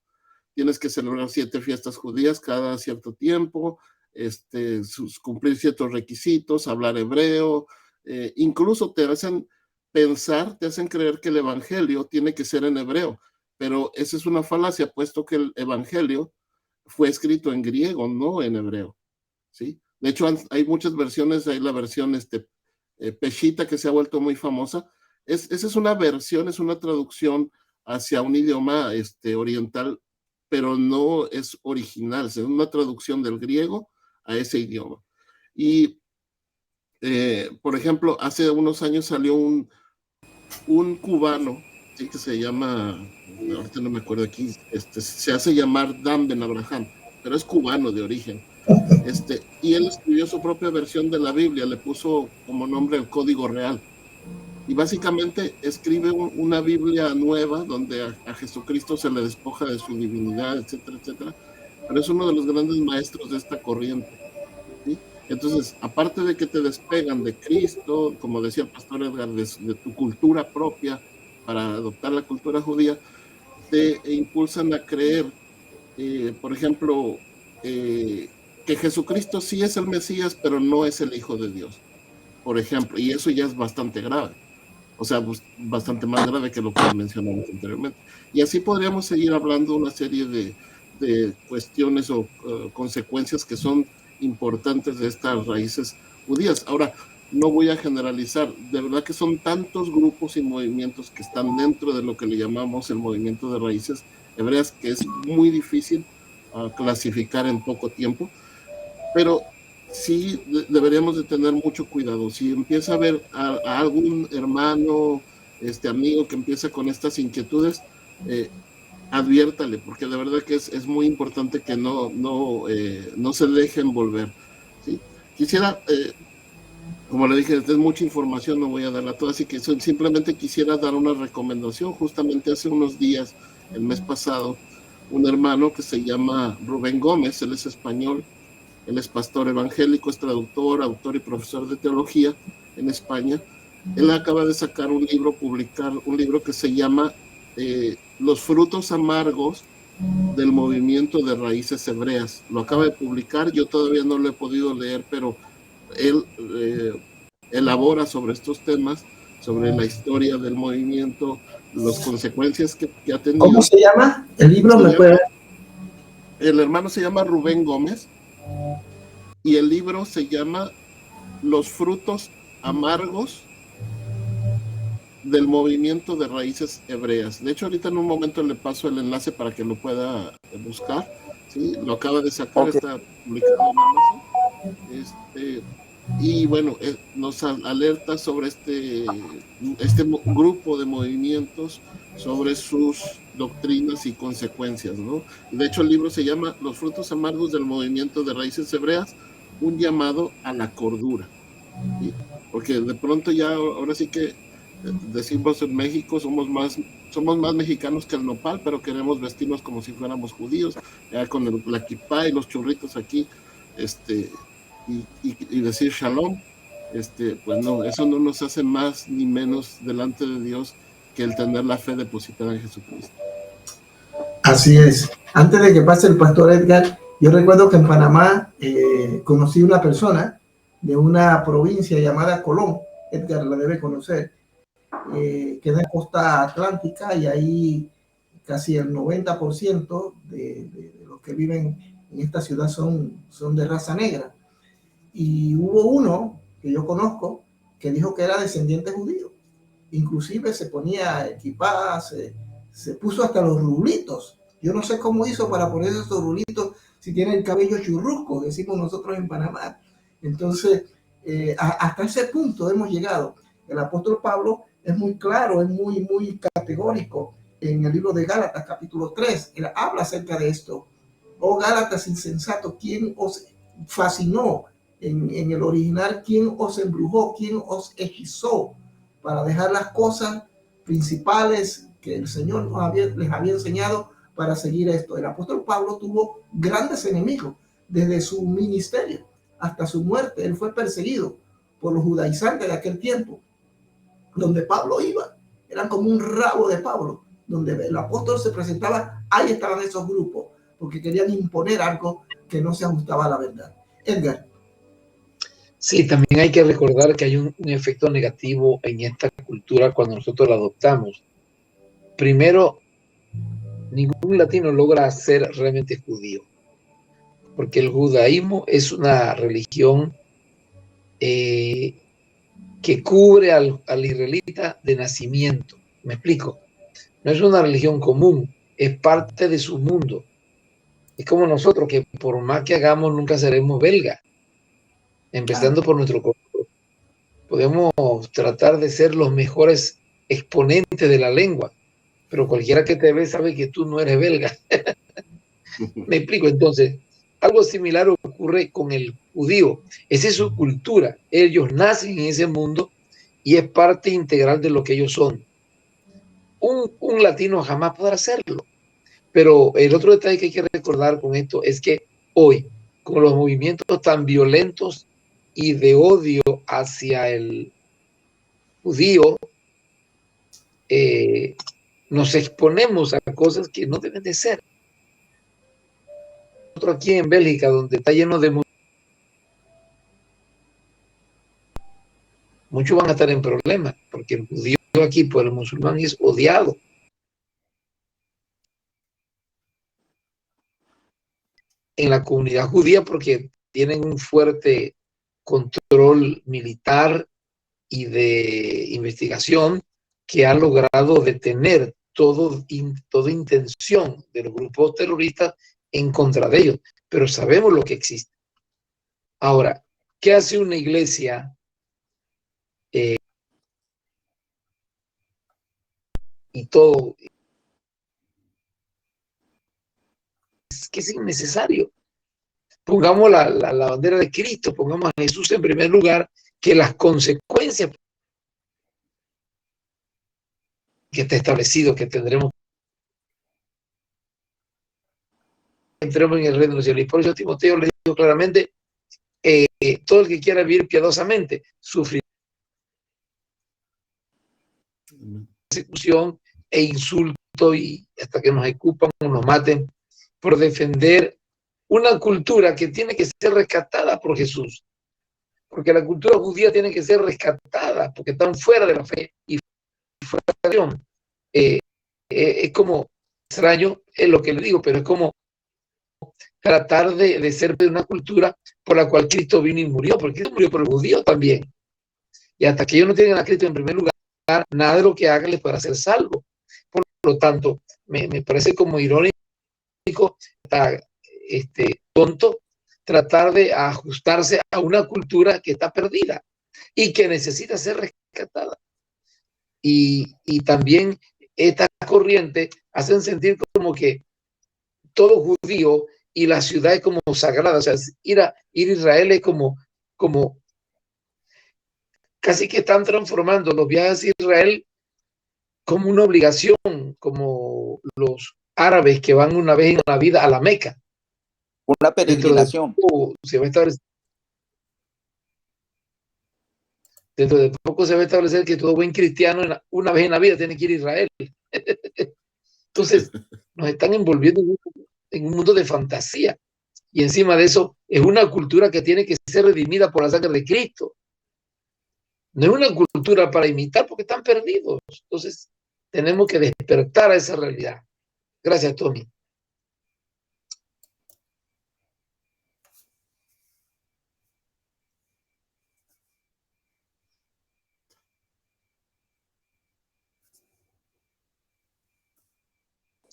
tienes que celebrar 7 fiestas judías cada cierto tiempo, cumplir ciertos requisitos, hablar hebreo, incluso te hacen pensar, te hacen creer que el evangelio tiene que ser en hebreo, pero esa es una falacia, puesto que el evangelio fue escrito en griego, no en hebreo, ¿sí? De hecho, hay muchas versiones, hay la versión Peshita, que se ha vuelto muy famosa. Esa es una versión, es una traducción hacia un idioma oriental, pero no es original, es una traducción del griego a ese idioma. Y, por ejemplo, hace unos años salió un cubano, ¿sí? Que se llama, ahorita no me acuerdo aquí, se hace llamar Dan Ben Abraham, pero es cubano de origen. Y él escribió su propia versión de la Biblia, le puso como nombre el Código Real. Y básicamente escribe una Biblia nueva donde a Jesucristo se le despoja de su divinidad, etcétera, etcétera. Pero es uno de los grandes maestros de esta corriente, ¿sí? Entonces, aparte de que te despegan de Cristo, como decía el pastor Edgar, de tu cultura propia para adoptar la cultura judía, te impulsan a creer, por ejemplo, que Jesucristo sí es el Mesías, pero no es el Hijo de Dios, por ejemplo, y eso ya es bastante grave. O sea, bastante más grave que lo que mencionamos anteriormente. Y así podríamos seguir hablando una serie de cuestiones o consecuencias que son importantes de estas raíces judías. Ahora, no voy a generalizar, de verdad que son tantos grupos y movimientos que están dentro de lo que le llamamos el movimiento de raíces hebreas, que es muy difícil clasificar en poco tiempo, pero sí deberíamos de tener mucho cuidado. Si empieza a ver a algún hermano, amigo que empieza con estas inquietudes, adviértale, porque de verdad que es muy importante que no se deje envolver, ¿sí? Quisiera, como le dije, es mucha información, no voy a darla toda, así que simplemente quisiera dar una recomendación. Justamente hace unos días, el mes pasado, un hermano que se llama Rubén Gómez, él es español, él es pastor evangélico, es traductor, autor y profesor de teología en España. Él acaba de sacar publicar un libro que se llama Los frutos amargos del movimiento de raíces hebreas. Lo acaba de publicar, yo todavía no lo he podido leer, pero él elabora sobre estos temas, sobre la historia del movimiento, las consecuencias que ha tenido. ¿Cómo se llama el libro? El hermano se llama Rubén Gómez y el libro se llama Los frutos amargos del movimiento de raíces hebreas. De hecho, ahorita en un momento le paso el enlace para que lo pueda buscar, ¿sí? Lo acaba de sacar, okay. Está publicado en Amazon. Y bueno, nos alerta sobre este grupo de movimientos, sobre sus doctrinas y consecuencias, ¿no? De hecho, el libro se llama Los frutos amargos del movimiento de raíces hebreas, un llamado a la cordura, ¿sí? Porque de pronto ya, ahora sí que decimos en México, somos más somos más mexicanos que el nopal, pero queremos vestirnos como si fuéramos judíos, con la kipá y los churritos aquí, y decir shalom. Pues no, eso no nos hace más ni menos delante de Dios que el tener la fe depositada en Jesucristo. Así es. Antes de que pase el pastor Edgar, yo recuerdo que en Panamá conocí una persona de una provincia llamada Colón. Edgar la debe conocer, que es de costa atlántica, y ahí casi el 90% de los que viven en esta ciudad son de raza negra. Y hubo uno que yo conozco que dijo que era descendiente judío. Inclusive se ponía equipadas, se puso hasta los rulitos. Yo no sé cómo hizo para ponerse esos rulitos si tiene el cabello churrusco, decimos nosotros en Panamá. Entonces, hasta ese punto hemos llegado. El apóstol Pablo es muy claro, es muy categórico en el libro de Gálatas, capítulo 3. Él habla acerca de esto. Oh Gálatas insensatos, ¿quién os fascinó? En el original, ¿quién os embrujó? ¿Quién os hechizó para dejar las cosas principales que el Señor les había enseñado para seguir esto? El apóstol Pablo tuvo grandes enemigos desde su ministerio hasta su muerte. Él fue perseguido por los judaizantes de aquel tiempo. Donde Pablo iba, eran como un rabo de Pablo. Donde el apóstol se presentaba, ahí estaban esos grupos, porque querían imponer algo que no se ajustaba a la verdad. Edgar. Sí, también hay que recordar que hay un efecto negativo en esta cultura cuando nosotros la adoptamos. Primero, ningún latino logra ser realmente judío, porque el judaísmo es una religión que cubre al israelita de nacimiento. ¿Me explico? No es una religión común, es parte de su mundo. Es como nosotros, que por más que hagamos, nunca seremos belgas, empezando por nuestro cuerpo. Podemos tratar de ser los mejores exponentes de la lengua, pero cualquiera que te ve sabe que tú no eres belga. Me explico. Entonces, algo similar ocurre con el judío. Esa es su cultura. Ellos nacen en ese mundo y es parte integral de lo que ellos son. Un latino jamás podrá hacerlo. Pero el otro detalle que hay que recordar con esto es que hoy, con los movimientos tan violentos y de odio hacia el judío, nos exponemos a cosas que no deben de ser. Nosotros aquí en Bélgica, donde está lleno de muchos van a estar en problemas, porque el judío aquí por el musulmán es odiado. En la comunidad judía, porque tienen un fuerte control militar y de investigación que ha logrado detener toda intención de los grupos terroristas en contra de ellos, pero sabemos lo que existe. Ahora, ¿qué hace una iglesia y todo? Es que es innecesario. Pongamos la bandera de Cristo, pongamos a Jesús en primer lugar, que las consecuencias que está establecido que tendremos, entremos en el reino de los cielos. Y por eso Timoteo le dijo claramente, todo el que quiera vivir piadosamente sufrirá persecución e insulto y hasta que nos escupan o nos maten por defender una cultura que tiene que ser rescatada por Jesús, porque la cultura judía tiene que ser rescatada porque están fuera de la fe y fuera de la religión. Es como extraño, es lo que le digo, pero es como tratar de ser de una cultura por la cual Cristo vino y murió, porque Cristo murió por el judío también. Y hasta que ellos no tienen a Cristo en primer lugar, nada de lo que hagan les podrá ser salvo. Por lo tanto, me parece como irónico, tonto, tratar de ajustarse a una cultura que está perdida y que necesita ser rescatada. Y también esta corriente hacen sentir como que todo judío y la ciudad es como sagrada. O sea, ir a Israel es como casi que están transformando los viajes a Israel como una obligación, como los árabes que van una vez en la vida a la Meca. Una Dentro de peregrinación. poco se va a establecer, dentro de poco se va a establecer que todo buen cristiano una vez en la vida tiene que ir a Israel. Entonces, nos están envolviendo en un mundo de fantasía. Y encima de eso, es una cultura que tiene que ser redimida por la sangre de Cristo. No es una cultura para imitar porque están perdidos. Entonces, tenemos que despertar a esa realidad. Gracias, Tony.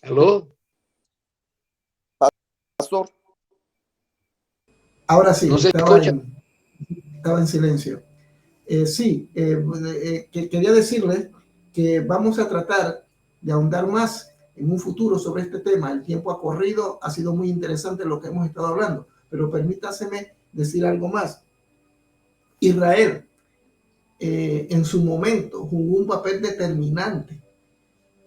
¿Aló? Pastor, Ahora sí, ¿No se escucha? estaba en silencio. Sí, quería decirles que vamos a tratar de ahondar más en un futuro sobre este tema. El tiempo ha corrido, ha sido muy interesante lo que hemos estado hablando, pero permítaseme decir algo más. Israel, en su momento, jugó un papel determinante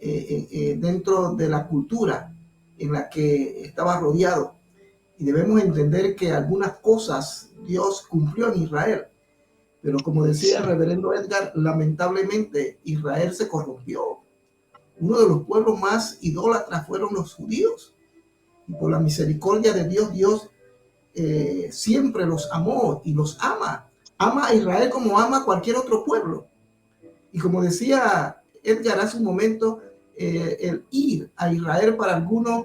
dentro de la cultura en la que estaba rodeado. Y debemos entender que algunas cosas Dios cumplió en Israel. Pero como decía el reverendo Edgar, lamentablemente Israel se corrompió. Uno de los pueblos más idólatras fueron los judíos. Y por la misericordia de Dios, Dios siempre los amó y los ama. Ama a Israel como ama a cualquier otro pueblo. Y como decía Edgar hace un momento, el ir a Israel para algunos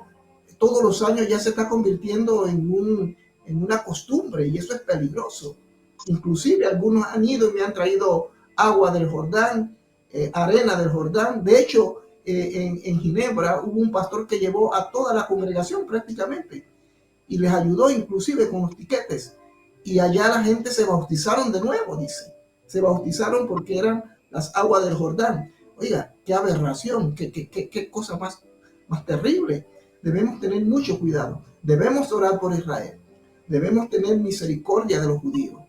todos los años ya se está convirtiendo en una costumbre, y eso es peligroso. Inclusive algunos han ido y me han traído agua del Jordán, arena del Jordán. De hecho, en Ginebra hubo un pastor que llevó a toda la congregación prácticamente y les ayudó inclusive con los tiquetes. Y allá la gente se bautizaron de nuevo, dice. Se bautizaron porque eran las aguas del Jordán. Oiga, qué aberración, qué cosa más terrible. Debemos tener mucho cuidado. Debemos orar por Israel. Debemos tener misericordia de los judíos.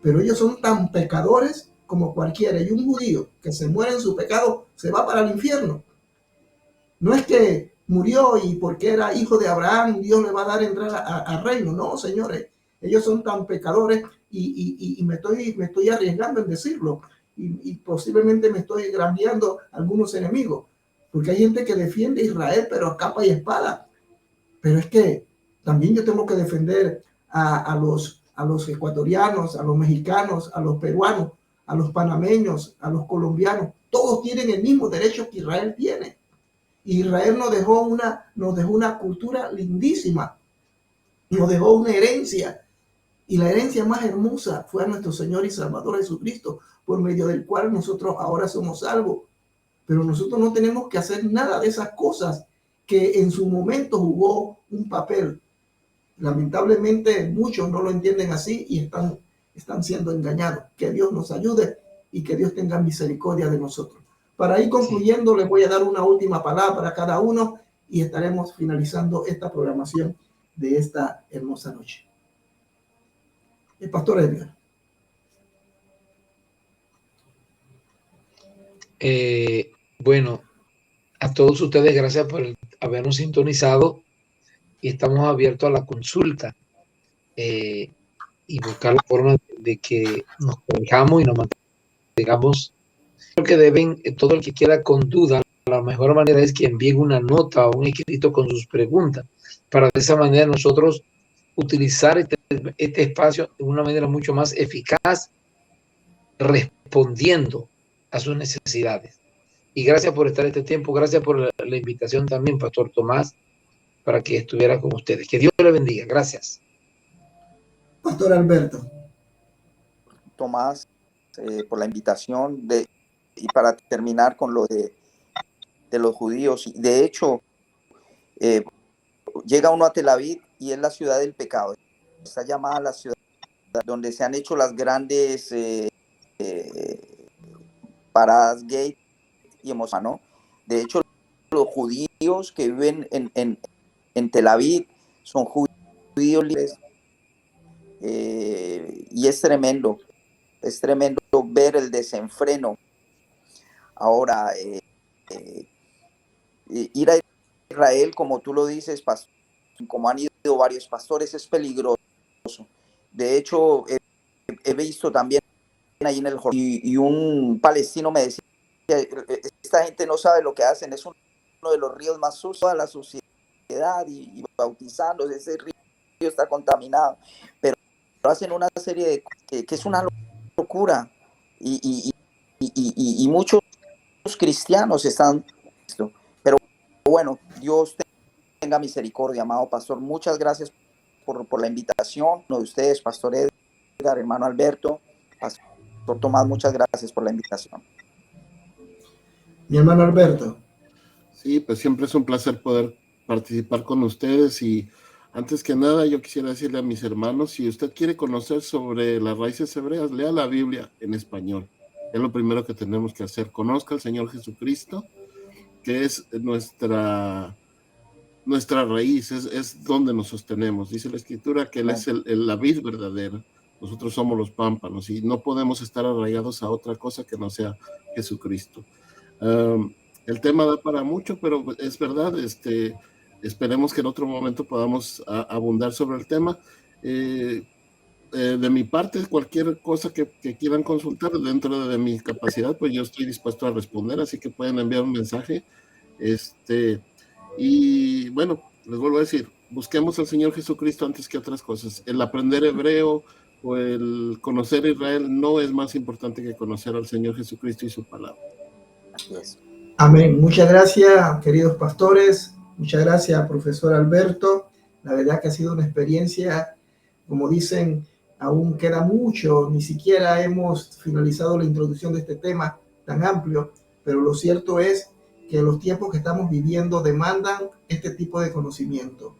Pero ellos son tan pecadores como cualquiera. Y un judío que se muere en su pecado se va para el infierno. No es que murió y porque era hijo de Abraham, Dios le va a dar entrada al reino. No, señores. Ellos son tan pecadores y me estoy arriesgando en decirlo. Y posiblemente me estoy grandeando a algunos enemigos. Porque hay gente que defiende a Israel, pero a capa y espada. Pero es que también yo tengo que defender a los ecuatorianos, a los mexicanos, a los peruanos, a los panameños, a los colombianos. Todos tienen el mismo derecho que Israel tiene. Israel nos dejó una cultura lindísima, nos dejó una herencia, y la herencia más hermosa fue a nuestro Señor y Salvador Jesucristo, por medio del cual nosotros ahora somos salvos. Pero nosotros no tenemos que hacer nada de esas cosas que en su momento jugó un papel. Lamentablemente muchos no lo entienden así y están siendo engañados. Que Dios nos ayude y que Dios tenga misericordia de nosotros. Para ir concluyendo, les voy a dar una última palabra a cada uno y estaremos finalizando esta programación de esta hermosa noche. El pastor Edgar. Bueno, a todos ustedes, gracias por habernos sintonizado y estamos abiertos a la consulta y buscar la forma de que nos corrijamos y nos mantengamos. Creo que deben, todo el que quiera con duda, la mejor manera es que envíen una nota o un escrito con sus preguntas, para de esa manera nosotros utilizar este espacio de una manera mucho más eficaz, respondiendo a sus necesidades. Y gracias por estar este tiempo, gracias por la invitación también, Pastor Tomás, para que estuviera con ustedes. Que Dios le bendiga. Gracias. Pastor Alberto. Tomás, por la invitación y para terminar con lo de los judíos. De hecho, llega uno a Tel Aviv y es la ciudad del pecado. Está llamada la ciudad donde se han hecho las grandes paradas gay y emocionantes, ¿no? De hecho, los judíos que viven en Tel Aviv son judíos libres, y es tremendo ver el desenfreno. Ahora, ir a Israel, como tú lo dices, como han ido varios pastores, es peligroso. De hecho, he visto también ahí en el Jordán, y un palestino me decía, esta gente no sabe lo que hacen, es uno de los ríos más sucios de la sociedad, y bautizándose, ese río está contaminado, pero hacen una serie de cosas que es una locura, y muchos cristianos están, pero bueno, Dios tenga misericordia, amado pastor. Muchas gracias por la invitación. Uno de ustedes, pastor Edgar, hermano Alberto, pastor Tomás, muchas gracias por la invitación. Mi hermano Alberto. Sí, pues siempre es un placer poder participar con ustedes, y antes que nada yo quisiera decirle a mis hermanos, si usted quiere conocer sobre las raíces hebreas, lea la Biblia en español. Es lo primero que tenemos que hacer. Conozca al Señor Jesucristo, que es nuestra raíz, es donde nos sostenemos. Dice la Escritura que Él es la vid verdadera, nosotros somos los pámpanos, y no podemos estar arraigados a otra cosa que no sea Jesucristo. El tema da para mucho, pero es verdad, esperemos que en otro momento podamos abundar sobre el tema. De mi parte, cualquier cosa que quieran consultar dentro de mi capacidad, pues yo estoy dispuesto a responder, así que pueden enviar un mensaje. Y bueno, les vuelvo a decir, busquemos al Señor Jesucristo antes que otras cosas. El aprender hebreo o el conocer a Israel no es más importante que conocer al Señor Jesucristo y su palabra. Amén. Muchas gracias, queridos pastores. Muchas gracias, profesor Alberto. La verdad que ha sido una experiencia, como dicen, aún queda mucho. Ni siquiera hemos finalizado la introducción de este tema tan amplio, pero lo cierto es que los tiempos que estamos viviendo demandan este tipo de conocimiento.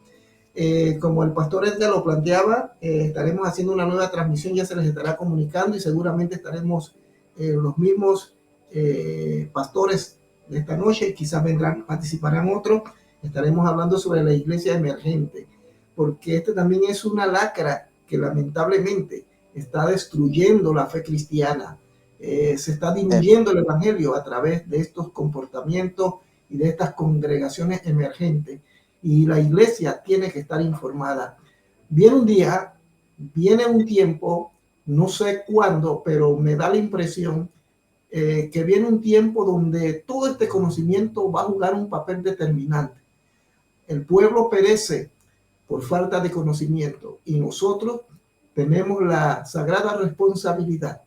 Como el pastor Edgar lo planteaba, estaremos haciendo una nueva transmisión, ya se les estará comunicando, y seguramente estaremos los mismos pastores de esta noche, quizás participarán otros. Estaremos hablando sobre la iglesia emergente, porque este también es una lacra que lamentablemente está destruyendo la fe cristiana. Se está diluyendo el evangelio a través de estos comportamientos y de estas congregaciones emergentes, y la iglesia tiene que estar informada. Viene un día, viene un tiempo, no sé cuándo, pero me da la impresión que viene un tiempo donde todo este conocimiento va a jugar un papel determinante. El pueblo perece por falta de conocimiento, y nosotros tenemos la sagrada responsabilidad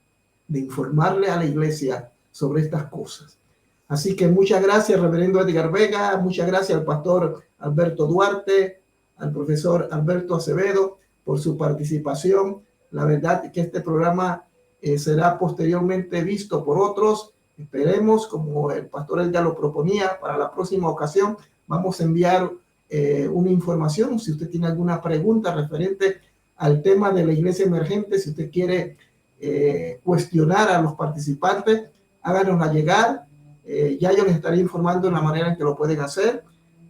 de informarle a la iglesia sobre estas cosas. Así que muchas gracias, reverendo Edgar Vega, muchas gracias al pastor Alberto Duarte, al profesor Alberto Acevedo por su participación. La verdad es que este programa será posteriormente visto por otros. Esperemos, como el pastor Edgar lo proponía, para la próxima ocasión vamos a enviar una información. Si usted tiene alguna pregunta referente al tema de la iglesia emergente, si usted quiere cuestionar a los participantes, háganosla llegar. Ya yo les estaré informando en la manera en que lo pueden hacer.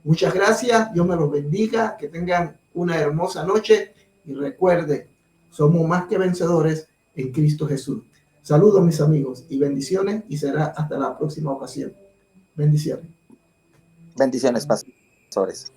Muchas gracias, Dios me los bendiga, que tengan una hermosa noche, y recuerden, somos más que vencedores en Cristo Jesús. Saludos, mis amigos, y bendiciones, y será hasta la próxima ocasión. Bendiciones. Bendiciones, pastores.